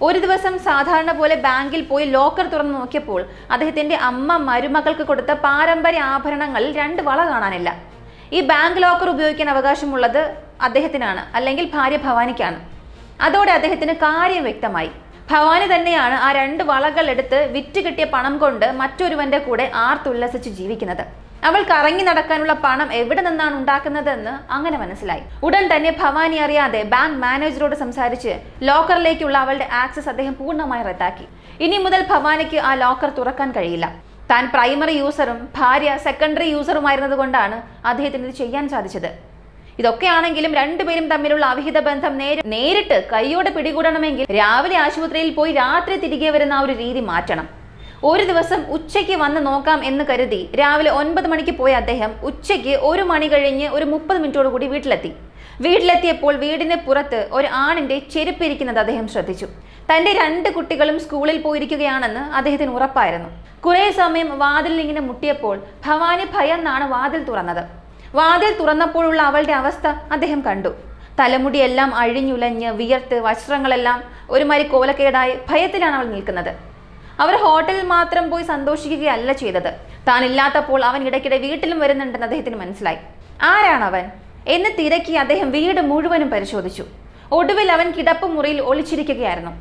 ഒരു ദിവസം സാധാരണ പോലെ ബാങ്കിൽ പോയി ലോക്കർ തുറന്നു നോക്കിയപ്പോൾ അദ്ദേഹത്തിന്റെ അമ്മ മരുമകൾക്ക് കൊടുത്ത പാരമ്പര്യ ആഭരണങ്ങളിൽ 2 വള കാണാനില്ല. ഈ ബാങ്ക് ലോക്കർ ഉപയോഗിക്കാൻ അവകാശമുള്ളത് അദ്ദേഹത്തിനാണ്, അല്ലെങ്കിൽ ഭാര്യ ഭവാനിക്കാണ്. അതോടെ അദ്ദേഹത്തിന് കാര്യം വ്യക്തമായി. ഭവാനി തന്നെയാണ് ആ 2 വളകൾ എടുത്ത് വിറ്റ് കിട്ടിയ പണം കൊണ്ട് മറ്റൊരുവന്റെ കൂടെ ആർത്തുല്ലസിച്ച് ജീവിക്കുന്നത്. അവൾ കറങ്ങി നടക്കാനുള്ള പണം എവിടെ നിന്നാണ് ഉണ്ടാക്കുന്നതെന്ന് അങ്ങനെ മനസ്സിലായി. ഉടൻ തന്നെ ഭവാനി അറിയാതെ ബാങ്ക് മാനേജറോട് സംസാരിച്ച് ലോക്കറിലേക്കുള്ള അവളുടെ ആക്സസ് അദ്ദേഹം പൂർണ്ണമായി റദ്ദാക്കി. ഇനി മുതൽ ഭവാനിക്ക് ആ ലോക്കർ തുറക്കാൻ കഴിയില്ല. താൻ പ്രൈമറി യൂസറും ഭാര്യ സെക്കൻഡറി യൂസറുമായിരുന്നത് കൊണ്ടാണ് അദ്ദേഹത്തിന് ഇത് ചെയ്യാൻ സാധിച്ചത്. ഇതൊക്കെയാണെങ്കിലും രണ്ടുപേരും തമ്മിലുള്ള അവിഹിത ബന്ധം നേരിട്ട് കൈയോടെ പിടികൂടണമെങ്കിൽ രാവിലെ ആശുപത്രിയിൽ പോയി രാത്രി തിരികെ വരുന്ന ആ ഒരു രീതി മാറ്റണം. ഒരു ദിവസം ഉച്ചയ്ക്ക് വന്ന് നോക്കാം എന്ന് കരുതി രാവിലെ 9 മണിക്ക് പോയ അദ്ദേഹം ഉച്ചയ്ക്ക് 1 മണി കഴിഞ്ഞ് ഒരു 30 മിനിറ്റോടുകൂടി വീട്ടിലെത്തിയപ്പോൾ വീടിന് പുറത്ത് ഒരു ആണിന്റെ ചെരുപ്പിരിക്കുന്നത് അദ്ദേഹം ശ്രദ്ധിച്ചു. തന്റെ 2 കുട്ടികളും സ്കൂളിൽ പോയിരിക്കുകയാണെന്ന് അദ്ദേഹത്തിന് ഉറപ്പായിരുന്നു. കുറെ സമയം വാതിലിൽ ഇങ്ങനെ മുട്ടിയപ്പോൾ ഭവാനി ഭയന്നാണ് വാതിൽ തുറന്നത്. വാതിൽ തുറന്നപ്പോഴുള്ള അവളുടെ അവസ്ഥ അദ്ദേഹം കണ്ടു. തലമുടിയെല്ലാം അഴിഞ്ഞുലഞ്ഞ് വിയർത്ത് വസ്ത്രങ്ങളെല്ലാം ഒരുമാതിരി കോലക്കേടായി ഭയത്തിലാണ് അവൾ നിൽക്കുന്നത്. അവർ ഹോട്ടലിൽ മാത്രം പോയി സന്തോഷിക്കുകയല്ല ചെയ്തത്. താൻ ഇല്ലാത്തപ്പോൾ അവൻ ഇടയ്ക്കിടെ വീട്ടിലും വരുന്നുണ്ടെന്ന് അദ്ദേഹത്തിന് മനസ്സിലായി. ആരാണവൻ എന്ന് തിരക്കി അദ്ദേഹം വീട് മുഴുവനും പരിശോധിച്ചു. ഒടുവിൽ അവൻ കിടപ്പ് മുറിയിൽ ഒളിച്ചിരിക്കുകയായിരുന്നു.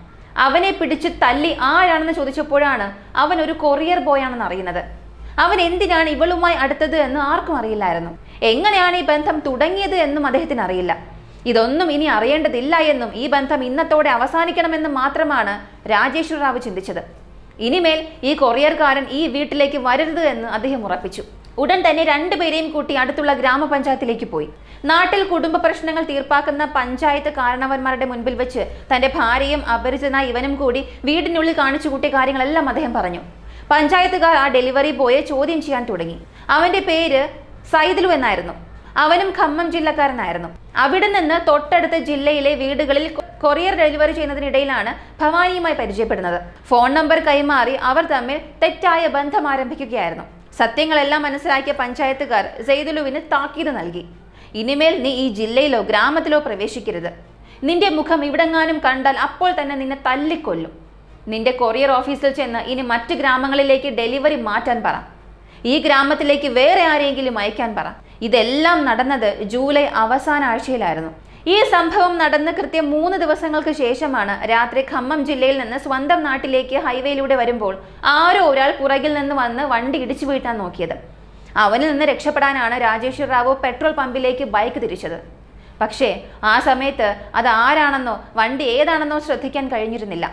അവനെ പിടിച്ച് തല്ലി ആരാണെന്ന് ചോദിച്ചപ്പോഴാണ് അവൻ ഒരു കൊറിയർ ബോയ് ആണെന്ന് അറിയുന്നത്. അവൻ എന്തിനാണ് ഇവളുമായി അടുത്തത് എന്ന് ആർക്കും അറിയില്ലായിരുന്നു. എങ്ങനെയാണ് ഈ ബന്ധം തുടങ്ങിയത് എന്നും അദ്ദേഹത്തിന് അറിയില്ല. ഇതൊന്നും ഇനി അറിയേണ്ടതില്ല എന്നും ഈ ബന്ധം ഇന്നത്തോടെ അവസാനിക്കണമെന്നും മാത്രമാണ് രാജേശ്വര റാവു ചിന്തിച്ചത്. ഇനിമേൽ ഈ കൊറിയർകാരൻ ഈ വീട്ടിലേക്ക് വരരുത് എന്ന് അദ്ദേഹം ഉറപ്പിച്ചു. ഉടൻ തന്നെ 2 പേരെയും കൂട്ടി അടുത്തുള്ള ഗ്രാമപഞ്ചായത്തിലേക്ക് പോയി. നാട്ടിൽ കുടുംബ പ്രശ്നങ്ങൾ തീർപ്പാക്കുന്ന പഞ്ചായത്ത് കാരണവന്മാരുടെ മുൻപിൽ വെച്ച് തന്റെ ഭാര്യയും അപരിചിതനായ ഇവനും കൂടി വീടിനുള്ളിൽ കാണിച്ചു കൂട്ടിയ കാര്യങ്ങളെല്ലാം അദ്ദേഹം പറഞ്ഞു. പഞ്ചായത്തുകാർ ആ ഡെലിവറി ബോയെ ചോദ്യം ചെയ്യാൻ തുടങ്ങി. അവന്റെ പേര് സൈദലു എന്നായിരുന്നു. അവനും ഖമ്മം ജില്ലക്കാരനായിരുന്നു. അവിടെ നിന്ന് തൊട്ടടുത്ത ജില്ലയിലെ വീടുകളിൽ കൊറിയർ ഡെലിവറി ചെയ്യുന്നതിനിടയിലാണ് ഭവാനിയുമായി പരിചയപ്പെടുന്നത്. ഫോൺ നമ്പർ കൈമാറി അവർ തമ്മിൽ തെറ്റായ ബന്ധം ആരംഭിക്കുകയായിരുന്നു. സത്യങ്ങളെല്ലാം മനസ്സിലാക്കിയ പഞ്ചായത്തുകാർ സൈദലുവിന് താക്കീത് നൽകി. ഇനിമേൽ നീ ഈ ജില്ലയിലോ ഗ്രാമത്തിലോ പ്രവേശിക്കരുത്. നിന്റെ മുഖം ഇവിടെങ്ങാനും കണ്ടാൽ അപ്പോൾ തന്നെ നിന്നെ തല്ലിക്കൊല്ലും. നിന്റെ കൊറിയർ ഓഫീസിൽ ചെന്ന് ഇനി മറ്റു ഗ്രാമങ്ങളിലേക്ക് ഡെലിവറി മാറ്റാൻ പറ. ഈ ഗ്രാമത്തിലേക്ക് വേറെ ആരെങ്കിലും അയക്കാൻ പറ. ഇതെല്ലാം നടന്നത് ജൂലൈ അവസാന ആഴ്ചയിലായിരുന്നു. ഈ സംഭവം നടന്ന് കൃത്യം 3 ദിവസങ്ങൾക്ക് ശേഷമാണ് രാത്രി ഖമ്മം ജില്ലയിൽ നിന്ന് സ്വന്തം നാട്ടിലേക്ക് ഹൈവേയിലൂടെ വരുമ്പോൾ ആരോ ഒരാൾ പുറകിൽ നിന്ന് വന്ന് വണ്ടി ഇടിച്ചു വീഴ്ത്താൻ നോക്കിയത്. അവനിൽ നിന്ന് രക്ഷപ്പെടാനാണ് രാജേശ്വര റാവു പെട്രോൾ പമ്പിലേക്ക് ബൈക്ക് തിരിച്ചത്. പക്ഷേ ആ സമയത്ത് അത് ആരാണെന്നോ വണ്ടി ഏതാണെന്നോ ശ്രദ്ധിക്കാൻ കഴിഞ്ഞിരുന്നില്ല.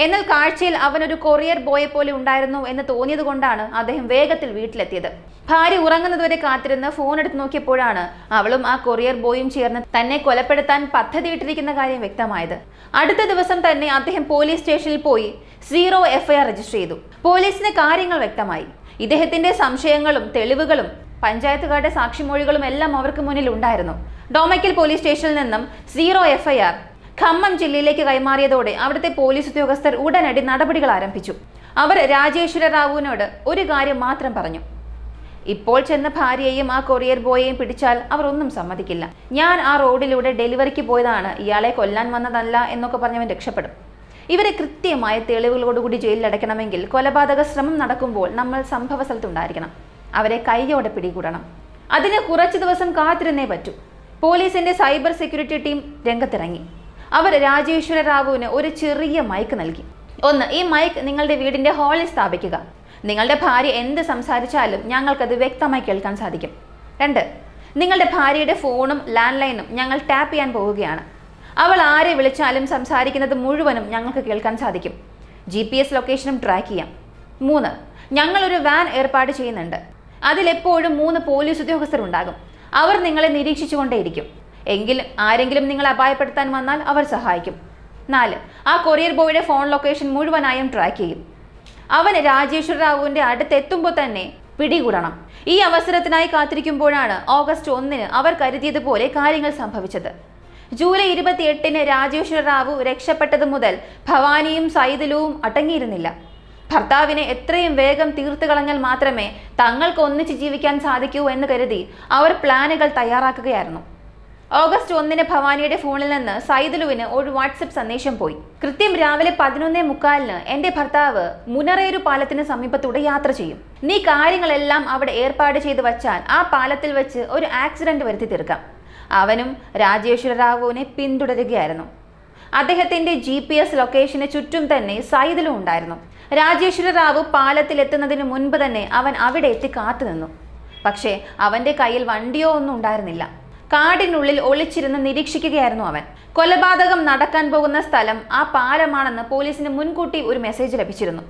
എന്നാൽ കാഴ്ചയിൽ അവനൊരു കൊറിയർ ബോയെ പോലെ ഉണ്ടായിരുന്നു എന്ന് തോന്നിയത് കൊണ്ടാണ് അദ്ദേഹം വേഗത്തിൽ വീട്ടിലെത്തിയത്. ഭാര്യ ഉറങ്ങുന്നതുവരെ കാത്തിരുന്ന് ഫോൺ എടുത്ത് നോക്കിയപ്പോഴാണ് അവളും ആ കൊറിയർ ബോയും ചേർന്ന് തന്നെ കൊലപ്പെടുത്താൻ പദ്ധതിയിട്ടിരിക്കുന്ന കാര്യം വ്യക്തമായത്. അടുത്ത ദിവസം തന്നെ അദ്ദേഹം പോലീസ് സ്റ്റേഷനിൽ പോയി 0 FIR രജിസ്റ്റർ ചെയ്തു. പോലീസിന് കാര്യങ്ങൾ വ്യക്തമായി. ഇദ്ദേഹത്തിന്റെ സംശയങ്ങളും തെളിവുകളും പഞ്ചായത്തുകാരുടെ സാക്ഷിമൊഴികളും എല്ലാം അവർക്ക് മുന്നിൽ ഉണ്ടായിരുന്നു. ഡോമയ്ക്കൽ പോലീസ് സ്റ്റേഷനിൽ നിന്നും 0 FIR ഖമ്മം ജില്ലയിലേക്ക് കൈമാറിയതോടെ അവിടുത്തെ പോലീസ് ഉദ്യോഗസ്ഥർ ഉടനടി നടപടികൾ ആരംഭിച്ചു. അവർ രാജേശ്വര റാവുവിനോട് ഒരു കാര്യം മാത്രം പറഞ്ഞു: ഇപ്പോൾ ചെന്ന ഭാര്യയെയും ആ കൊറിയർ ബോയെയും പിടിച്ചാൽ അവർ ഒന്നും സമ്മതിക്കില്ല. ഞാൻ ആ റോഡിലൂടെ ഡെലിവറിക്ക് പോയതാണ്, ഇയാളെ കൊല്ലാൻ വന്നതല്ല എന്നൊക്കെ പറഞ്ഞവൻ രക്ഷപ്പെടും. ഇവരെ കൃത്യമായ തെളിവുകളോടുകൂടി ജയിലിൽ അടയ്ക്കണമെങ്കിൽ കൊലപാതക ശ്രമം നടക്കുമ്പോൾ നമ്മൾ സംഭവ സ്ഥലത്തുണ്ടായിരിക്കണം. അവരെ കൈയോടെ പിടികൂടണം. അതിന് കുറച്ചു ദിവസം കാത്തിരുന്നേ പറ്റൂ. പോലീസിന്റെ സൈബർ സെക്യൂരിറ്റി ടീം രംഗത്തിറങ്ങി. അവർ രാജേശ്വര റാവുവിന് ഒരു ചെറിയ മൈക്ക് നൽകി. 1. ഈ മൈക്ക് നിങ്ങളുടെ വീടിന്റെ ഹാളിൽ സ്ഥാപിക്കുക. നിങ്ങളുടെ ഭാര്യ എന്ത് സംസാരിച്ചാലും ഞങ്ങൾക്കത് വ്യക്തമായി കേൾക്കാൻ സാധിക്കും. 2. നിങ്ങളുടെ ഭാര്യയുടെ ഫോണും ലാൻഡ് ലൈനും ഞങ്ങൾ ടാപ്പ് ചെയ്യാൻ പോവുകയാണ്. അവൾ ആരെ വിളിച്ചാലും സംസാരിക്കുന്നത് മുഴുവനും ഞങ്ങൾക്ക് കേൾക്കാൻ സാധിക്കും. GPS ലൊക്കേഷനും ട്രാക്ക് ചെയ്യാം. 3. ഞങ്ങളൊരു വാൻ ഏർപ്പാട് ചെയ്യുന്നുണ്ട്. അതിലെപ്പോഴും 3 പോലീസ് ഉദ്യോഗസ്ഥർ ഉണ്ടാകും. അവർ നിങ്ങളെ നിരീക്ഷിച്ചുകൊണ്ടേയിരിക്കും. എങ്കിലും ആരെങ്കിലും നിങ്ങളെ അപായപ്പെടുത്താൻ വന്നാൽ അവർ സഹായിക്കും. 4. ആ കൊറിയർ ബോയുടെ ഫോൺ ലൊക്കേഷൻ മുഴുവനായും ട്രാക്ക് ചെയ്യും. അവൻ രാജേശ്വര റാവുവിന്റെ അടുത്തെത്തുമ്പോൾ തന്നെ പിടികൂടണം. ഈ അവസരത്തിനായി കാത്തിരിക്കുമ്പോഴാണ് ഓഗസ്റ്റ് 1 അവർ കരുതിയതുപോലെ കാര്യങ്ങൾ സംഭവിച്ചത്. ജൂലൈ 28 രാജേശ്വര റാവു രക്ഷപ്പെട്ടത് മുതൽ ഭവാനിയും സൈദുലുവും അടങ്ങിയിരുന്നില്ല. ഭർത്താവിനെ എത്രയും വേഗം തീർത്തു കളഞ്ഞാൽ മാത്രമേ തങ്ങൾക്ക് ഒന്നിച്ച് ജീവിക്കാൻ സാധിക്കൂ എന്ന് കരുതി അവർ പ്ലാനുകൾ തയ്യാറാക്കുകയായിരുന്നു. ഓഗസ്റ്റ് 1 ഭവാനിയുടെ ഫോണിൽ നിന്ന് സൈദുലുവിന് ഒരു വാട്സപ്പ് സന്ദേശം പോയി. കൃത്യം രാവിലെ 11:45 എന്റെ ഭർത്താവ് മുനറേരു പാലത്തിന് സമീപത്തൂടെ യാത്ര ചെയ്യും. നീ കാര്യങ്ങളെല്ലാം അവിടെ ഏർപ്പാട് ചെയ്ത് വച്ചാൽ ആ പാലത്തിൽ വെച്ച് ഒരു ആക്സിഡന്റ് വരുത്തി തീർക്കാം. അവനും രാജേശ്വര റാവുവിനെ പിന്തുടരുകയായിരുന്നു. അദ്ദേഹത്തിന്റെ GPS ലൊക്കേഷന് ചുറ്റും തന്നെ സൈദുലു ഉണ്ടായിരുന്നു. രാജേശ്വര റാവു പാലത്തിൽ എത്തുന്നതിന് മുൻപ് തന്നെ അവൻ അവിടെ എത്തി കാത്തുനിന്നു. പക്ഷേ അവന്റെ കയ്യിൽ വണ്ടിയോ ഒന്നും ഉണ്ടായിരുന്നില്ല. കാടിനുള്ളിൽ ഒളിച്ചിരുന്ന് നിരീക്ഷിക്കുകയായിരുന്നു അവൻ. കൊലപാതകം നടക്കാൻ പോകുന്ന സ്ഥലം ആ പാലമാണെന്ന് പോലീസിന് മുൻകൂട്ടി ഒരു മെസ്സേജ് ലഭിച്ചിരുന്നു.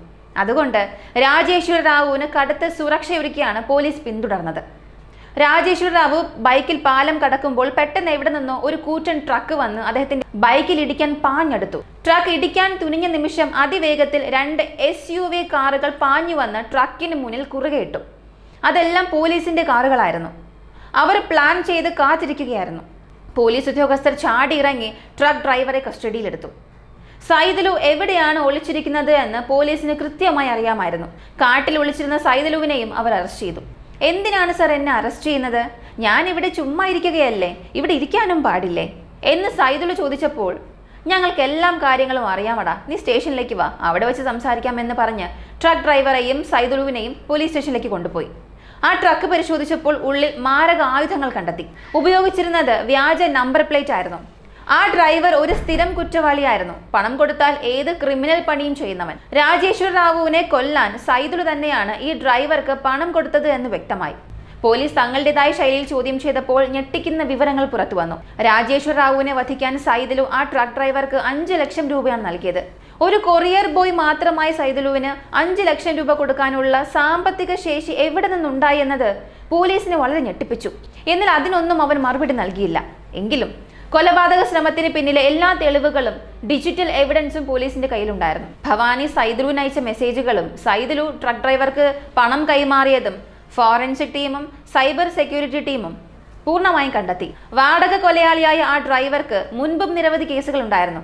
അതുകൊണ്ട് രാജേശ്വര റാവുവിന് കടുത്ത സുരക്ഷയൊരുക്കിയാണ് പോലീസ് പിന്തുടർന്നത്. രാജേശ്വര റാവു ബൈക്കിൽ പാലം കടക്കുമ്പോൾ പെട്ടെന്ന് എവിടെ നിന്നോ ഒരു കൂറ്റൻ ട്രക്ക് വന്ന് അദ്ദേഹത്തിന്റെ ബൈക്കിൽ ഇടിക്കാൻ പാഞ്ഞെടുത്തു. ട്രക്ക് ഇടിക്കാൻ തുനിഞ്ഞ നിമിഷം അതിവേഗത്തിൽ 2 SUV കാറുകൾ പാഞ്ഞു വന്ന് ട്രക്കിന് മുന്നിൽ കുറുകെയിട്ടു. അതെല്ലാം പോലീസിന്റെ കാറുകളായിരുന്നു. അവർ പ്ലാൻ ചെയ്ത് കാത്തിരിക്കുകയായിരുന്നു. പോലീസ് ഉദ്യോഗസ്ഥർ ചാടി ഇറങ്ങി ട്രക്ക് ഡ്രൈവറെ കസ്റ്റഡിയിലെടുത്തു. സൈദുലു എവിടെയാണ് ഒളിച്ചിരിക്കുന്നത് എന്ന് പോലീസിന് കൃത്യമായി അറിയാമായിരുന്നു. കാട്ടിൽ ഒളിച്ചിരുന്ന സൈദുലുവിനെയും അവർ അറസ്റ്റ് ചെയ്തു. എന്തിനാണ് സർ എന്നെ അറസ്റ്റ് ചെയ്യുന്നത്? ഞാൻ ഇവിടെ ചുമ്മാ ഇരിക്കുകയല്ലേ, ഇവിടെ ഇരിക്കാനും പാടില്ലേ എന്ന് സൈദുലു ചോദിച്ചപ്പോൾ, ഞങ്ങൾക്ക് എല്ലാ കാര്യങ്ങളും അറിയാമടാ, നീ സ്റ്റേഷനിലേക്ക് വാ, അവിടെ വെച്ച് സംസാരിക്കാമെന്ന് പറഞ്ഞ് ട്രക്ക് ഡ്രൈവറെയും സൈദുലുവിനെയും പോലീസ് സ്റ്റേഷനിലേക്ക് കൊണ്ടുപോയി. ആ ട്രക്ക് പരിശോധിച്ചപ്പോൾ ഉള്ളിൽ മാരക ആയുധങ്ങൾ കണ്ടെത്തി. ഉപയോഗിച്ചിരുന്നത് വ്യാജ നമ്പർ പ്ലേറ്റ് ആയിരുന്നു. ആ ഡ്രൈവർ ഒരു സ്ഥിരം കുറ്റവാളിയായിരുന്നു. പണം കൊടുത്താൽ ഏത് ക്രിമിനൽ പണിയും ചെയ്യുന്നവൻ. രാജേശ്വര റാവുവിനെ കൊല്ലാൻ സൈദുലു തന്നെയാണ് ഈ ഡ്രൈവർക്ക് പണം കൊടുത്തത് എന്ന് വ്യക്തമായി. പോലീസ് തങ്ങളുടേതായ ശൈലിയിൽ ചോദ്യം ചെയ്തപ്പോൾ ഞെട്ടിക്കുന്ന വിവരങ്ങൾ പുറത്തു വന്നു. രാജേശ്വര റാവുവിനെ വധിക്കാൻ സൈദുലു ആ ട്രക്ക് ഡ്രൈവർക്ക് 5 ലക്ഷം രൂപയാണ് നൽകിയത്. ഒരു കൊറിയർ ബോയ് മാത്രമായി സൈദുലുവിന് 5 ലക്ഷം രൂപ കൊടുക്കാനുള്ള സാമ്പത്തിക ശേഷി എവിടെ നിന്നുണ്ടായി എന്നത് പോലീസിനെ വളരെ ഞെട്ടിപ്പിച്ചു. എന്നാൽ അതിനൊന്നും അവൻ മറുപടി നൽകിയില്ല. എങ്കിലും കൊലപാതക ശ്രമത്തിന് പിന്നിലെ എല്ലാ തെളിവുകളും ഡിജിറ്റൽ എവിഡൻസും പോലീസിന്റെ കയ്യിലുണ്ടായിരുന്നു. ഭവാനി സൈദുലുവിന് അയച്ച മെസ്സേജുകളും സൈദുലു ട്രക്ക് ഡ്രൈവർക്ക് പണം കൈമാറിയതും ഫോറൻസിക് ടീമും സൈബർ സെക്യൂരിറ്റി ടീമും പൂർണ്ണമായും കണ്ടെത്തി. വാടക കൊലയാളിയായ ആ ഡ്രൈവർക്ക് മുൻപും നിരവധി കേസുകൾ ഉണ്ടായിരുന്നു.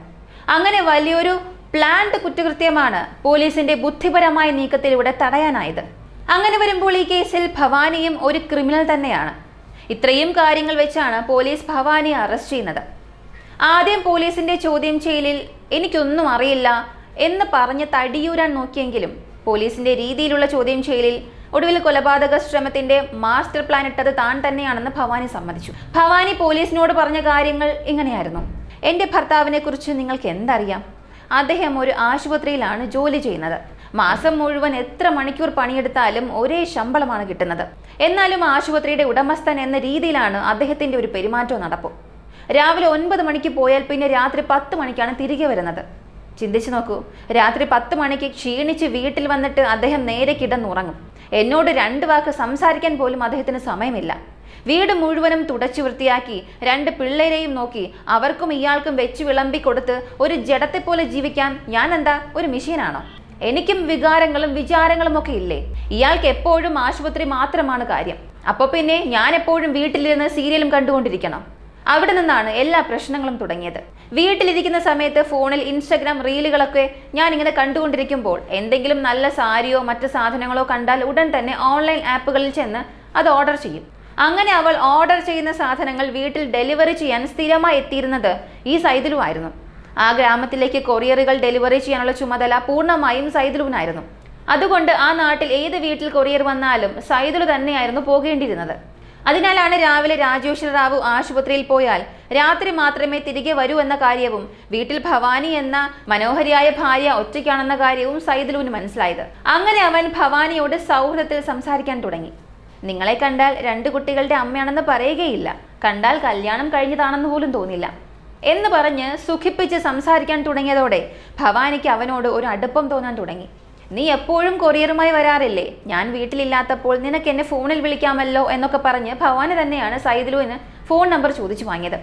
അങ്ങനെ വലിയൊരു പ്ലാൻഡ് കുറ്റകൃത്യമാണ് പോലീസിന്റെ ബുദ്ധിപരമായ നീക്കത്തിലൂടെ തടയാനായത്. അങ്ങനെ വരുമ്പോൾ ഈ കേസിൽ ഭവാനിയും ഒരു ക്രിമിനൽ തന്നെയാണ്. ഇത്രയും കാര്യങ്ങൾ വെച്ചാണ് പോലീസ് ഭവാനിയെ അറസ്റ്റ് ചെയ്യുന്നത്. ആദ്യം പോലീസിന്റെ ചോദ്യം ചെയ്യലിൽ എനിക്കൊന്നും അറിയില്ല എന്ന് പറഞ്ഞ് തടിയൂരാൻ നോക്കിയെങ്കിലും പോലീസിന്റെ രീതിയിലുള്ള ചോദ്യം ചെയ്യലിൽ ഒടുവിൽ കൊലപാതക ശ്രമത്തിന്റെ മാസ്റ്റർ പ്ലാൻ ഇട്ടത് താൻ തന്നെയാണെന്ന് ഭവാനി സമ്മതിച്ചു. ഭവാനി പോലീസിനോട് പറഞ്ഞ കാര്യങ്ങൾ ഇങ്ങനെയായിരുന്നു: എന്റെ ഭർത്താവിനെ കുറിച്ച് നിങ്ങൾക്ക് എന്തറിയാം? അദ്ദേഹം ഒരു ആശുപത്രിയിലാണ് ജോലി ചെയ്യുന്നത്. മാസം മുഴുവൻ എത്ര മണിക്കൂർ പണിയെടുത്താലും ഒരേ ശമ്പളമാണ് കിട്ടുന്നത്. എന്നാലും ആശുപത്രിയുടെ ഉടമസ്ഥൻ എന്ന രീതിയിലാണ് അദ്ദേഹത്തിന്റെ ഒരു പെരുമാറ്റവും നടപ്പും. രാവിലെ 9 മണിക്ക് പോയാൽ പിന്നെ രാത്രി 10 മണിക്കാണ് തിരികെ വരുന്നത്. ചിന്തിച്ചു നോക്കൂ, രാത്രി 10 മണിക്ക് ക്ഷീണിച്ച് വീട്ടിൽ വന്നിട്ട് അദ്ദേഹം നേരെ കിടന്നുറങ്ങും. എന്നോട് 2 വാക്ക് സംസാരിക്കാൻ പോലും അദ്ദേഹത്തിന് സമയമില്ല. വീട് മുഴുവനും തുടച്ചു വൃത്തിയാക്കി 2 പിള്ളേരെയും നോക്കി അവർക്കും ഇയാൾക്കും വെച്ച് വിളമ്പി കൊടുത്ത് ഒരു ജഡത്തെ പോലെ ജീവിക്കാൻ ഞാൻ എന്താ ഒരു മെഷീനാണോ? എനിക്കും വികാരങ്ങളും വിചാരങ്ങളും ഒക്കെ ഇല്ലേ? ഇയാൾക്ക് എപ്പോഴും ആശുപത്രി മാത്രമാണ് കാര്യം. അപ്പോൾ പിന്നെ ഞാൻ എപ്പോഴും വീട്ടിലിരുന്ന് സീരിയലും കണ്ടുകൊണ്ടിരിക്കണം. അവിടെ നിന്നാണ് എല്ലാ പ്രശ്നങ്ങളും തുടങ്ങിയത്. വീട്ടിലിരിക്കുന്ന സമയത്ത് ഫോണിൽ ഇൻസ്റ്റഗ്രാം റീലുകളൊക്കെ ഞാൻ ഇങ്ങനെ കണ്ടുകൊണ്ടിരിക്കുമ്പോൾ എന്തെങ്കിലും നല്ല സാരിയോ മറ്റു സാധനങ്ങളോ കണ്ടാൽ ഉടൻ തന്നെ ഓൺലൈൻ ആപ്പുകളിൽ ചെന്ന് അത് ഓർഡർ ചെയ്യും. അങ്ങനെ അവൾ ഓർഡർ ചെയ്യുന്ന സാധനങ്ങൾ വീട്ടിൽ ഡെലിവറി ചെയ്യാൻ സ്ഥിരമായി എത്തിയിരുന്നത് ഈ സൈദുലു ആയിരുന്നു. ആ ഗ്രാമത്തിലേക്ക് കൊറിയറുകൾ ഡെലിവറി ചെയ്യാനുള്ള ചുമതല പൂർണ്ണമായും സൈദുലുവിനായിരുന്നു. അതുകൊണ്ട് ആ നാട്ടിൽ ഏത് വീട്ടിൽ കൊറിയർ വന്നാലും സൈദുലു തന്നെയായിരുന്നു പോകേണ്ടിയിരുന്നത്. അതിനാലാണ് രാവിലെ രാജേശ്വര റാവു ആശുപത്രിയിൽ പോയാൽ രാത്രി മാത്രമേ തിരികെ വരൂ എന്ന കാര്യവും വീട്ടിൽ ഭവാനി എന്ന മനോഹരിയായ ഭാര്യ ഒറ്റയ്ക്കാണെന്ന കാര്യവും സൈദുലുവിന് മനസ്സിലായത്. അങ്ങനെ അവൻ ഭവാനിയോട് സൗഹൃദത്തിൽ സംസാരിക്കാൻ തുടങ്ങി. നിങ്ങളെ കണ്ടാൽ 2 കുട്ടികളുടെ അമ്മയാണെന്ന് പറയുകയില്ല, കണ്ടാൽ കല്യാണം കഴിഞ്ഞതാണെന്ന് പോലും തോന്നില്ല എന്ന് പറഞ്ഞ് സുഖിപ്പിച്ച് സംസാരിക്കാൻ തുടങ്ങിയതോടെ ഭവാനിക്ക് അവനോട് ഒരു അടുപ്പം തോന്നാൻ തുടങ്ങി. നീ എപ്പോഴും കൊറിയറുമായി വരാറില്ലേ, ഞാൻ വീട്ടിലില്ലാത്തപ്പോൾ നിനക്ക് എന്നെ ഫോണിൽ വിളിക്കാമല്ലോ എന്നൊക്കെ പറഞ്ഞ് ഭവാനി തന്നെയാണ് സൈദുലുവിന് ഫോൺ നമ്പർ ചോദിച്ചു വാങ്ങിയത്.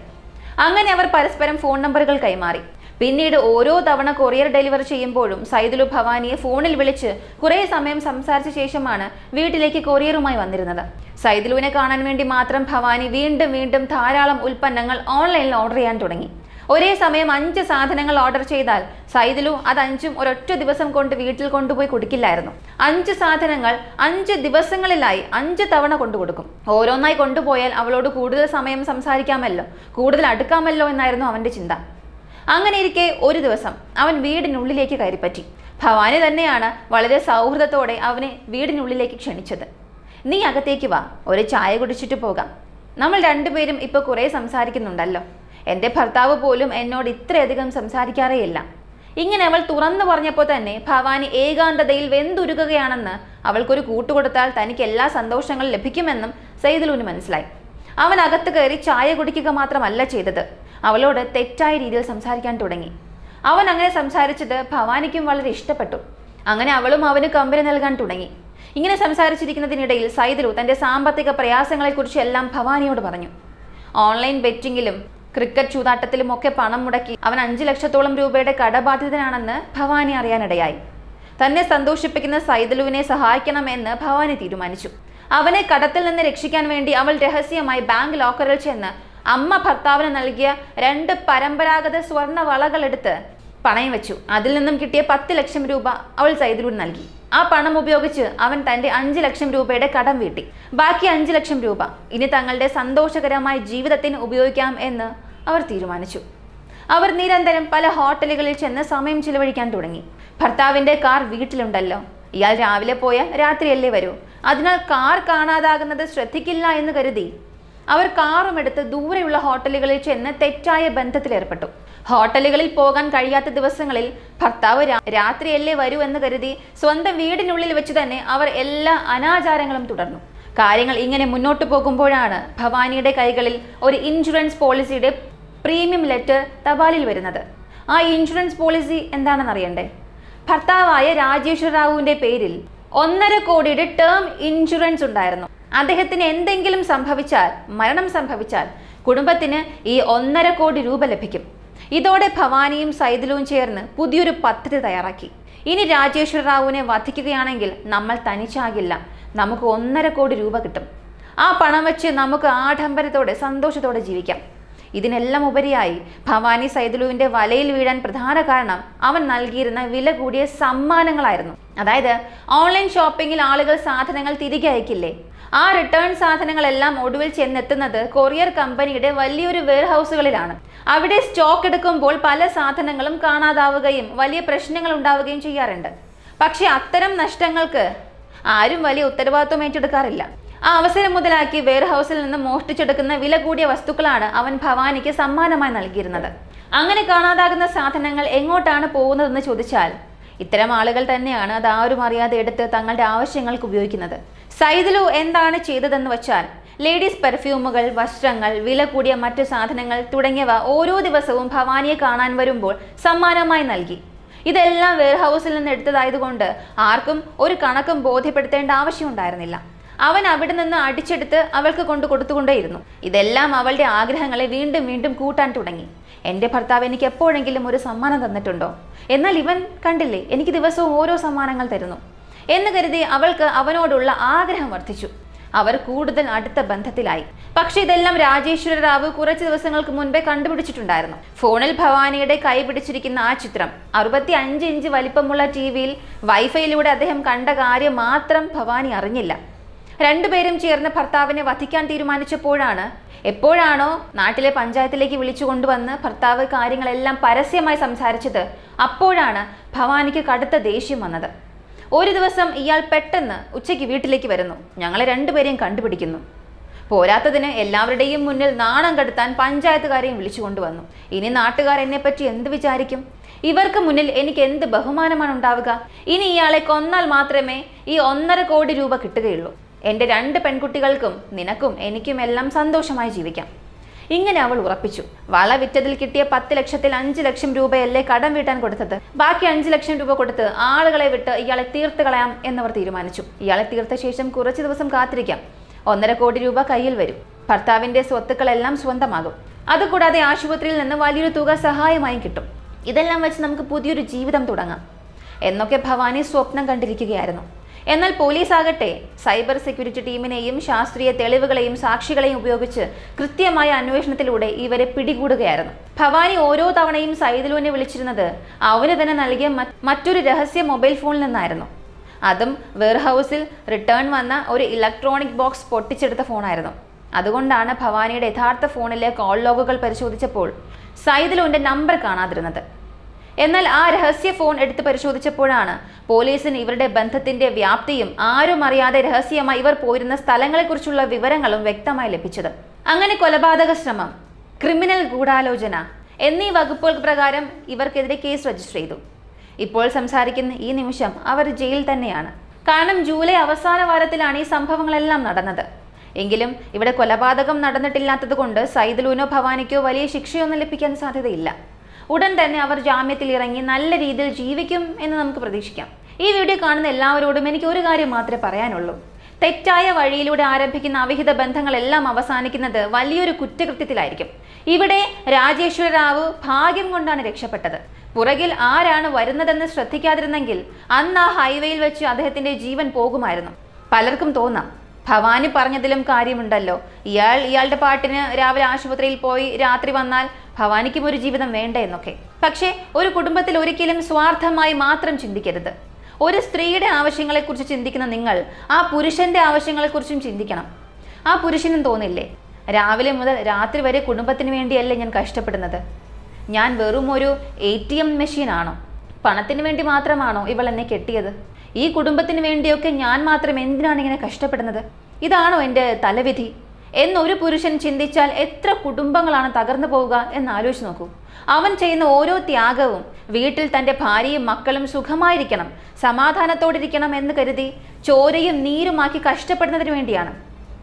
അങ്ങനെ അവർ പരസ്പരം ഫോൺ നമ്പറുകൾ കൈമാറി. പിന്നീട് ഓരോ തവണ കൊറിയർ ഡെലിവറി ചെയ്യുമ്പോഴും സൈദുലു ഭവാനിയെ ഫോണിൽ വിളിച്ച് കുറേ സമയം സംസാരിച്ച ശേഷമാണ് വീട്ടിലേക്ക് കൊറിയറുമായി വന്നിരുന്നത്. സൈദുലുവിനെ കാണാൻ വേണ്ടി മാത്രം ഭവാനി വീണ്ടും വീണ്ടും ധാരാളം ഉൽപ്പന്നങ്ങൾ ഓൺലൈനിൽ ഓർഡർ ചെയ്യാൻ തുടങ്ങി. ഒരേ സമയം 5 സാധനങ്ങൾ ഓർഡർ ചെയ്താൽ സൈദുലു അത് 5ഉം ഒരൊറ്റ ദിവസം കൊണ്ട് വീട്ടിൽ കൊണ്ടുപോയി കൊടുക്കില്ലായിരുന്നു. 5 സാധനങ്ങൾ 5 ദിവസങ്ങളിലായി 5 തവണ കൊണ്ടുകൊടുക്കും. ഓരോന്നായി കൊണ്ടുപോയാൽ അവളോട് കൂടുതൽ സമയം സംസാരിക്കാമല്ലോ, കൂടുതൽ അടുക്കാമല്ലോ എന്നായിരുന്നു അവന്റെ ചിന്ത. അങ്ങനെ ഇരിക്കെ ഒരു ദിവസം അവൻ വീടിനുള്ളിലേക്ക് കയറിപ്പറ്റി. ഭവാനി തന്നെയാണ് വളരെ സൗഹൃദത്തോടെ അവനെ വീടിനുള്ളിലേക്ക് ക്ഷണിച്ചത്. നീ അകത്തേക്ക് വാ, ഒരു ചായ കുടിച്ചിട്ട് പോകാം. നമ്മൾ 2 പേരും ഇപ്പോൾ കുറേ സംസാരിക്കുന്നുണ്ടല്ലോ. എൻ്റെ ഭർത്താവ് പോലും എന്നോട് ഇത്രയധികം സംസാരിക്കാറേയില്ല. ഇങ്ങനെ അവൾ തുറന്നു പറഞ്ഞപ്പോൾ തന്നെ ഭവാനി ഏകാന്തതയിൽ വെന്തുരുകുകയാണെന്ന്, അവൾക്കൊരു കൂട്ടുകൊടുത്താൽ തനിക്ക് എല്ലാ സന്തോഷങ്ങളും ലഭിക്കുമെന്നും സൈദുലുവിന് മനസ്സിലായി. അവൻ അകത്ത് കയറി ചായ കുടിക്കുക മാത്രമല്ല ചെയ്തത്, അവളോട് തെറ്റായ രീതിയിൽ സംസാരിക്കാൻ തുടങ്ങി. അവൻ അങ്ങനെ സംസാരിച്ചത് ഭവാനിക്കും വളരെ ഇഷ്ടപ്പെട്ടു. അങ്ങനെ അവളും അവന് കമ്പനി നൽകാൻ തുടങ്ങി. ഇങ്ങനെ സംസാരിച്ചിരിക്കുന്നതിനിടയിൽ സൈദുലു തൻ്റെ സാമ്പത്തിക പ്രയാസങ്ങളെക്കുറിച്ച് എല്ലാം ഭവാനിയോട് പറഞ്ഞു. ഓൺലൈൻ ബെറ്റിങ്ങിലും ക്രിക്കറ്റ് ചൂതാട്ടത്തിലും ഒക്കെ പണം മുടക്കി അവൻ 5 ലക്ഷത്തോളം രൂപയുടെ കടബാധിതനാണെന്ന് ഭവാനി അറിയാനിടയായി. തന്നെ സന്തോഷിപ്പിക്കുന്ന സൈദുലുവിനെ സഹായിക്കണമെന്ന് ഭവാനി തീരുമാനിച്ചു. അവനെ കടത്തിൽ നിന്ന് രക്ഷിക്കാൻ വേണ്ടി അവൾ രഹസ്യമായി ബാങ്ക് ലോക്കറിൽ ചെന്ന് അമ്മ ഭർത്താവിന് നൽകിയ 2 പരമ്പരാഗത സ്വർണ്ണ വളകൾ എടുത്ത് പണയം വെച്ചു. അതിൽ നിന്നും കിട്ടിയ 10 ലക്ഷം രൂപ അവൾ സൈദുലുവിന് നൽകി. ആ പണം ഉപയോഗിച്ച് അവൻ തൻ്റെ 5 ലക്ഷം രൂപയുടെ കടം വീട്ടി. ബാക്കി 5 ലക്ഷം രൂപ ഇനി തങ്ങളുടെ സന്തോഷകരമായ ജീവിതത്തിന് ഉപയോഗിക്കാം എന്ന് അവർ തീരുമാനിച്ചു. അവർ നിരന്തരം പല ഹോട്ടലുകളിൽ ചെന്ന് സമയം ചിലവഴിക്കാൻ തുടങ്ങി. ഭർത്താവിൻ്റെ കാർ വീട്ടിലുണ്ടല്ലോ, ഇയാൾ രാവിലെ പോയാൽ രാത്രിയല്ലേ വരൂ, അതിനാൽ കാർ കാണാതാകുന്നത് ശ്രദ്ധിക്കില്ല എന്ന് കരുതി അവർ കാറുമെടുത്ത് ദൂരെയുള്ള ഹോട്ടലുകളിൽ ചെന്ന് തെറ്റായ ബന്ധത്തിലേർപ്പെട്ടു. ഹോട്ടലുകളിൽ പോകാൻ കഴിയാത്ത ദിവസങ്ങളിൽ ഭർത്താവ് രാത്രിയല്ലേ വരൂ എന്ന് കരുതി സ്വന്തം വീടിനുള്ളിൽ വെച്ച് തന്നെ അവർ എല്ലാ അനാചാരങ്ങളും തുടർന്നു. കാര്യങ്ങൾ ഇങ്ങനെ മുന്നോട്ട് പോകുമ്പോഴാണ് ഭവാനിയുടെ കൈകളിൽ ഒരു ഇൻഷുറൻസ് പോളിസിയുടെ പ്രീമിയം ലെറ്റർ തപാലിൽ വരുന്നത്. ആ ഇൻഷുറൻസ് പോളിസി എന്താണെന്ന് അറിയണ്ടേ? ഭർത്താവായ രാജേശ്വര റാവുവിന്റെ പേരിൽ 1.5 കോടിയുടെ ടേം ഇൻഷുറൻസ് ഉണ്ടായിരുന്നു. അദ്ദേഹത്തിന് എന്തെങ്കിലും സംഭവിച്ചാൽ, മരണം സംഭവിച്ചാൽ കുടുംബത്തിന് ഈ 1.5 കോടി രൂപ ലഭിക്കും. ഇതോടെ ഭവാനിയും സൈദുലുവും ചേർന്ന് പുതിയൊരു പദ്ധതി തയ്യാറാക്കി. ഇനി രാജേശ്വര റാവുവിനെ വധിക്കുകയാണെങ്കിൽ നമ്മൾ തനിച്ചാകില്ല, നമുക്ക് 1.5 കോടി രൂപ കിട്ടും. ആ പണം വെച്ച് നമുക്ക് ആഡംബരത്തോടെ സന്തോഷത്തോടെ ജീവിക്കാം. ഇതിനെല്ലാം ഉപരിയായി ഭവാനി സൈദുലുവിന്റെ വലയിൽ വീഴാൻ പ്രധാന കാരണം അവൻ നൽകിയിരുന്ന വില കൂടിയ സമ്മാനങ്ങളായിരുന്നു. അതായത് ഓൺലൈൻ ഷോപ്പിംഗിൽ ആളുകൾ സാധനങ്ങൾ തിരികെ അയക്കില്ലേ, ആ റിട്ടേൺ സാധനങ്ങളെല്ലാം ഒടുവിൽ ചെന്നെത്തുന്നത് കൊറിയർ കമ്പനിയുടെ വലിയൊരു വെയർഹൗസുകളിലാണ്. അവിടെ സ്റ്റോക്ക് എടുക്കുമ്പോൾ പല സാധനങ്ങളും കാണാതാവുകയും വലിയ പ്രശ്നങ്ങൾ ഉണ്ടാവുകയും ചെയ്യാറുണ്ട്. പക്ഷെ അത്തരം നഷ്ടങ്ങൾക്ക് ആരും വലിയ ഉത്തരവാദിത്വം ഏറ്റെടുക്കാറില്ല. ആ അവസരം മുതലാക്കി വെയർഹൗസിൽ നിന്ന് മോഷ്ടിച്ചെടുക്കുന്ന വില കൂടിയ വസ്തുക്കളാണ് അവൻ ഭവാനിക്ക് സമ്മാനമായി നൽകിയിരുന്നത്. അങ്ങനെ കാണാതാകുന്ന സാധനങ്ങൾ എങ്ങോട്ടാണ് പോകുന്നതെന്ന് ചോദിച്ചാൽ ഇത്തരം ആളുകൾ തന്നെയാണ് അത് ആരും അറിയാതെ എടുത്ത് തങ്ങളുടെ ആവശ്യങ്ങൾക്ക് ഉപയോഗിക്കുന്നത്. സൈദുലു എന്താണ് ചെയ്തതെന്ന് വെച്ചാൽ ലേഡീസ് പെർഫ്യൂമുകൾ, വസ്ത്രങ്ങൾ, വില കൂടിയ മറ്റു സാധനങ്ങൾ തുടങ്ങിയവ ഓരോ ദിവസവും ഭവാനിയെ കാണാൻ വരുമ്പോൾ സമ്മാനമായി നൽകി. ഇതെല്ലാം വെയർഹൗസിൽ നിന്ന് എടുത്തതായതുകൊണ്ട് ആർക്കും ഒരു കണക്കും ബോധ്യപ്പെടുത്തേണ്ട ആവശ്യമുണ്ടായിരുന്നില്ല. അവൻ അവിടെ നിന്ന് അടിച്ചെടുത്ത് അവൾക്ക് കൊടുത്തുകൊണ്ടേയിരുന്നു. ഇതെല്ലാം അവളുടെ ആഗ്രഹങ്ങളെ വീണ്ടും വീണ്ടും കൂട്ടാൻ തുടങ്ങി. എൻ്റെ ഭർത്താവ് എനിക്ക് എപ്പോഴെങ്കിലും ഒരു സമ്മാനം തന്നിട്ടുണ്ടോ? എന്നാൽ ഇവൻ കണ്ടില്ലേ, എനിക്ക് ദിവസവും ഓരോ സമ്മാനങ്ങൾ തരുന്നു എന്ന് കരുതി അവൾക്ക് അവനോടുള്ള ആഗ്രഹം വർദ്ധിച്ചു. അവർ കൂടുതൽ അടുത്ത ബന്ധത്തിലായി. പക്ഷെ ഇതെല്ലാം രാജേശ്വര റാവു കുറച്ച് ദിവസങ്ങൾക്ക് മുൻപേ കണ്ടുപിടിച്ചിട്ടുണ്ടായിരുന്നു. ഫോണിൽ ഭവാനിയുടെ കൈ പിടിച്ചിരിക്കുന്ന ആ ചിത്രം 65 ഇഞ്ച് വലിപ്പമുള്ള ടിവിയിൽ വൈഫൈയിലൂടെ അദ്ദേഹം കണ്ട കാര്യം മാത്രം ഭവാനി അറിഞ്ഞില്ല. രണ്ടുപേരും ചേർന്ന് ഭർത്താവിനെ വധിക്കാൻ തീരുമാനിച്ചപ്പോഴാണ്, എപ്പോഴാണോ നാട്ടിലെ പഞ്ചായത്തിലേക്ക് വിളിച്ചു കൊണ്ടുവന്ന് ഭർത്താവ് കാര്യങ്ങളെല്ലാം പരസ്യമായി സംസാരിച്ചത്, അപ്പോഴാണ് ഭവാനിക്ക് കടുത്ത ദേഷ്യം വന്നത്. ഒരു ദിവസം ഇയാൾ പെട്ടെന്ന് ഉച്ചയ്ക്ക് വീട്ടിലേക്ക് വരുന്നു. ഞങ്ങളെ രണ്ടുപേരെയും കണ്ടുപിടിക്കുന്നു. പോരാത്തതിന് എല്ലാവരുടെയും മുന്നിൽ നാണം കെടുത്താൻ പഞ്ചായത്തുകാരെയും വിളിച്ചു കൊണ്ടുവന്നു. ഇനി നാട്ടുകാർ എന്നെപ്പറ്റി എന്ത് വിചാരിക്കും? ഇവർക്ക് മുന്നിൽ എനിക്ക് എന്ത് ബഹുമാനമാണ് ഉണ്ടാവുക? ഇനി ഇയാളെ കൊന്നാൽ മാത്രമേ ഈ 1.5 കോടി രൂപ കിട്ടുകയുള്ളൂ. എൻ്റെ 2 പെൺകുട്ടികൾക്കും നിനക്കും എനിക്കും എല്ലാം സന്തോഷമായി ജീവിക്കാം. ഇങ്ങനെ അവൾ ഉറപ്പിച്ചു. വള വിറ്റതിൽ കിട്ടിയ 10 ലക്ഷത്തിൽ 5 ലക്ഷം രൂപയല്ലേ കടം വീട്ടാൻ കൊടുത്തത്. ബാക്കി 5 ലക്ഷം രൂപ കൊടുത്ത് ആളുകളെ വിട്ട് ഇയാളെ തീർത്ത് കളയാം എന്നവർ തീരുമാനിച്ചു. ഇയാളെ തീർത്ത ശേഷം കുറച്ച് ദിവസം കാത്തിരിക്കാം. 1.5 കോടി രൂപ കയ്യിൽ വരും. ഭർത്താവിന്റെ സ്വത്തുക്കളെല്ലാം സ്വന്തമാകും. അതുകൂടാതെ ആശുപത്രിയിൽ നിന്ന് വലിയൊരു തുക സഹായമായും കിട്ടും. ഇതെല്ലാം വെച്ച് നമുക്ക് പുതിയൊരു ജീവിതം തുടങ്ങാം എന്നൊക്കെ ഭവാനി സ്വപ്നം കണ്ടിരിക്കുകയായിരുന്നു. എന്നാൽ പോലീസ് ആകട്ടെ സൈബർ സെക്യൂരിറ്റി ടീമിനെയും ശാസ്ത്രീയ തെളിവുകളെയും സാക്ഷികളെയും ഉപയോഗിച്ച് കൃത്യമായ അന്വേഷണത്തിലൂടെ ഇവരെ പിടികൂടുകയായിരുന്നു. ഭവാനി ഓരോ തവണയും സൈദുലുവിനെ വിളിച്ചിരുന്നത് അവന് തന്നെ നൽകിയ മറ്റൊരു രഹസ്യ മൊബൈൽ ഫോണിൽ നിന്നായിരുന്നു. അതും വെയർഹൌസിൽ റിട്ടേൺ വന്ന ഒരു ഇലക്ട്രോണിക് ബോക്സ് പൊട്ടിച്ചെടുത്ത ഫോണായിരുന്നു. അതുകൊണ്ടാണ് ഭവാനിയുടെ യഥാർത്ഥ ഫോണിലെ കോൾ ലോഗുകൾ പരിശോധിച്ചപ്പോൾ സൈദുലുവിന്റെ നമ്പർ കാണാതിരുന്നത്. എന്നാൽ ആ രഹസ്യ ഫോൺ എടുത്ത് പരിശോധിച്ചപ്പോഴാണ് പോലീസിന് ഇവരുടെ ബന്ധത്തിന്റെ വ്യാപ്തിയും ആരും അറിയാതെ രഹസ്യമായി ഇവർ പോയിരുന്ന സ്ഥലങ്ങളെക്കുറിച്ചുള്ള വിവരങ്ങളും വ്യക്തമായി ലഭിച്ചത്. അങ്ങനെ കൊലപാതക ശ്രമം, ക്രിമിനൽ ഗൂഢാലോചന എന്നീ വകുപ്പുകൾ പ്രകാരം ഇവർക്കെതിരെ കേസ് രജിസ്റ്റർ ചെയ്തു. ഇപ്പോൾ സംസാരിക്കുന്ന ഈ നിമിഷം അവർ ജയിലിൽ തന്നെയാണ്. കാരണം ജൂലൈ അവസാന വാരത്തിലാണ് ഈ സംഭവങ്ങളെല്ലാം നടന്നത്. എങ്കിലും ഇവിടെ കൊലപാതകം നടന്നിട്ടില്ലാത്തത് കൊണ്ട് സൈദുലുവിനോ ഭവാനിക്കോ വലിയ ശിക്ഷയൊന്നും ലഭിക്കാൻ സാധ്യതയില്ല. ഉടൻ തന്നെ അവർ ജാമ്യത്തിൽ ഇറങ്ങി നല്ല രീതിയിൽ ജീവിക്കും എന്ന് നമുക്ക് പ്രതീക്ഷിക്കാം. ഈ വീഡിയോ കാണുന്ന എല്ലാവരോടും എനിക്ക് ഒരു കാര്യം മാത്രമേ പറയാനുള്ളൂ. തെറ്റായ വഴിയിലൂടെ ആരംഭിക്കുന്ന അവിഹിത ബന്ധങ്ങളെല്ലാം അവസാനിക്കുന്നത് വലിയൊരു കുറ്റകൃത്യത്തിലായിരിക്കും. ഇവിടെ രാജേശ്വര റാവു ഭാഗ്യം കൊണ്ടാണ് രക്ഷപ്പെട്ടത്. പുറകിൽ ആരാണ് വരുന്നതെന്ന് ശ്രദ്ധിക്കാതിരുന്നെങ്കിൽ അന്ന് ആ ഹൈവേയിൽ വെച്ച് അദ്ദേഹത്തിന്റെ ജീവൻ പോകുമായിരുന്നു. പലർക്കും തോന്നാം, ഭവാനി പറഞ്ഞതിലും കാര്യമുണ്ടല്ലോ, ഇയാളുടെ പാട്ടിന് രാവിലെ ആശുപത്രിയിൽ പോയി രാത്രി വന്നാൽ ഭവാനിക്കും ഒരു ജീവിതം വേണ്ട എന്നൊക്കെ. പക്ഷേ ഒരു കുടുംബത്തിൽ ഒരിക്കലും സ്വാർത്ഥമായി മാത്രം ചിന്തിക്കരുത്. ഒരു സ്ത്രീയുടെ ആവശ്യങ്ങളെക്കുറിച്ച് ചിന്തിക്കുന്ന നിങ്ങൾ ആ പുരുഷന്റെ ആവശ്യങ്ങളെക്കുറിച്ചും ചിന്തിക്കണം. ആ പുരുഷനും തോന്നില്ലേ, രാവിലെ മുതൽ രാത്രി വരെ കുടുംബത്തിന് വേണ്ടിയല്ലേ ഞാൻ കഷ്ടപ്പെടുന്നത്? ഞാൻ വെറും ഒരു ATM മെഷീനാണോ? പണത്തിന് വേണ്ടി മാത്രമാണോ ഇവൾ എന്നെ കെട്ടിയത്? ഈ കുടുംബത്തിന് വേണ്ടിയൊക്കെ ഞാൻ മാത്രം എന്തിനാണ് ഇങ്ങനെ കഷ്ടപ്പെടുന്നത്? ഇതാണോ എൻ്റെ തലവിധി എന്നൊരു പുരുഷൻ ചിന്തിച്ചാൽ എത്ര കുടുംബങ്ങളാണ് തകർന്നു പോവുക എന്ന് ആലോചിച്ച് നോക്കൂ. അവൻ ചെയ്യുന്ന ഓരോ ത്യാഗവും വീട്ടിൽ തൻ്റെ ഭാര്യയും മക്കളും സുഖമായിരിക്കണം, സമാധാനത്തോടിരിക്കണം എന്ന് കരുതി ചോരയും നീരുമാക്കി കഷ്ടപ്പെടുന്നതിന് വേണ്ടിയാണ്.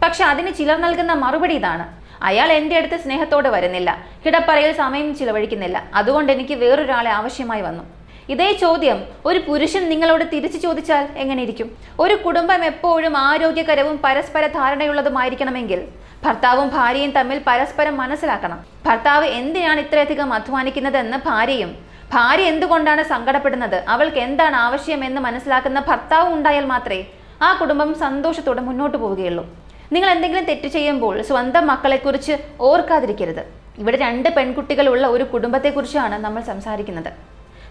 പക്ഷെ അതിന് ചിലർ നൽകുന്ന മറുപടി ഇതാണ്: അയാൾ എൻ്റെ അടുത്ത് സ്നേഹത്തോടെ വരുന്നില്ല, കിടപ്പറയിൽ സമയം ചിലവഴിക്കുന്നില്ല, അതുകൊണ്ട് എനിക്ക് വേറൊരാളെ ആവശ്യമായി വന്നു. ഇതേ ചോദ്യം ഒരു പുരുഷൻ നിങ്ങളോട് തിരിച്ചു ചോദിച്ചാൽ എങ്ങനെയിരിക്കും? ഒരു കുടുംബം എപ്പോഴും ആരോഗ്യകരവും പരസ്പര ധാരണയുള്ളതുമായിരിക്കണമെങ്കിൽ ഭർത്താവും ഭാര്യയും തമ്മിൽ പരസ്പരം മനസ്സിലാക്കണം. ഭർത്താവ് എന്തിനാണ് ഇത്രയധികം അധ്വാനിക്കുന്നതെന്ന് ഭാര്യയും, ഭാര്യ എന്തുകൊണ്ടാണ് സങ്കടപ്പെടുന്നത്, അവൾക്ക് എന്താണ് ആവശ്യമെന്ന് മനസ്സിലാക്കുന്ന ഭർത്താവും ഉണ്ടായാൽ മാത്രമേ ആ കുടുംബം സന്തോഷത്തോടെ മുന്നോട്ട് പോവുകയുള്ളൂ. നിങ്ങൾ എന്തെങ്കിലും തെറ്റ് ചെയ്യുമ്പോൾ സ്വന്തം മക്കളെക്കുറിച്ച് ഓർക്കാതിരിക്കരുത്. ഇവിടെ 2 പെൺകുട്ടികളുള്ള ഒരു കുടുംബത്തെക്കുറിച്ചാണ് നമ്മൾ സംസാരിക്കുന്നത്.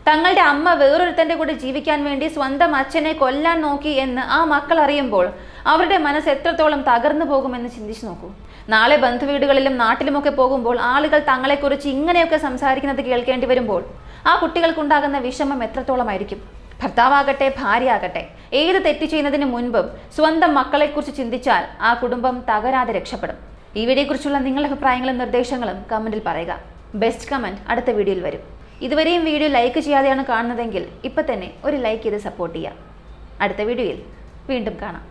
തങ്ങളുടെ അമ്മ വേറൊരുത്തൻ്റെ കൂടെ ജീവിക്കാൻ വേണ്ടി സ്വന്തം അച്ഛനെ കൊല്ലാൻ നോക്കി എന്ന് ആ മക്കൾ അറിയുമ്പോൾ അവരുടെ മനസ്സ് എത്രത്തോളം തകർന്നു പോകുമെന്ന് ചിന്തിച്ചു നോക്കൂ. നാളെ ബന്ധുവീടുകളിലും നാട്ടിലുമൊക്കെ പോകുമ്പോൾ ആളുകൾ തങ്ങളെക്കുറിച്ച് ഇങ്ങനെയൊക്കെ സംസാരിക്കുന്നത് കേൾക്കേണ്ടി വരുമ്പോൾ ആ കുട്ടികൾക്കുണ്ടാകുന്ന വിഷമം എത്രത്തോളമായിരിക്കും? ഭർത്താവാകട്ടെ ഭാര്യയാകട്ടെ ഏത് തെറ്റ് ചെയ്യുന്നതിന് മുൻപും സ്വന്തം മക്കളെക്കുറിച്ച് ചിന്തിച്ചാൽ ആ കുടുംബം തകരാതെ രക്ഷപ്പെടും. ഈ വീഡിയോയെക്കുറിച്ചുള്ള നിങ്ങളുടെ അഭിപ്രായങ്ങളും നിർദ്ദേശങ്ങളും കമൻറ്റിൽ പറയുക. ബെസ്റ്റ് കമൻറ്റ് അടുത്ത വീഡിയോയിൽ വരും. ഇതുവരെയും വീഡിയോ ലൈക്ക് ചെയ്യാതെയാണ് കാണുന്നതെങ്കിൽ ഇപ്പം തന്നെ ഒരു ലൈക്ക് ചെയ്ത് സപ്പോർട്ട് ചെയ്യുക. അടുത്ത വീഡിയോയിൽ വീണ്ടും കാണാം.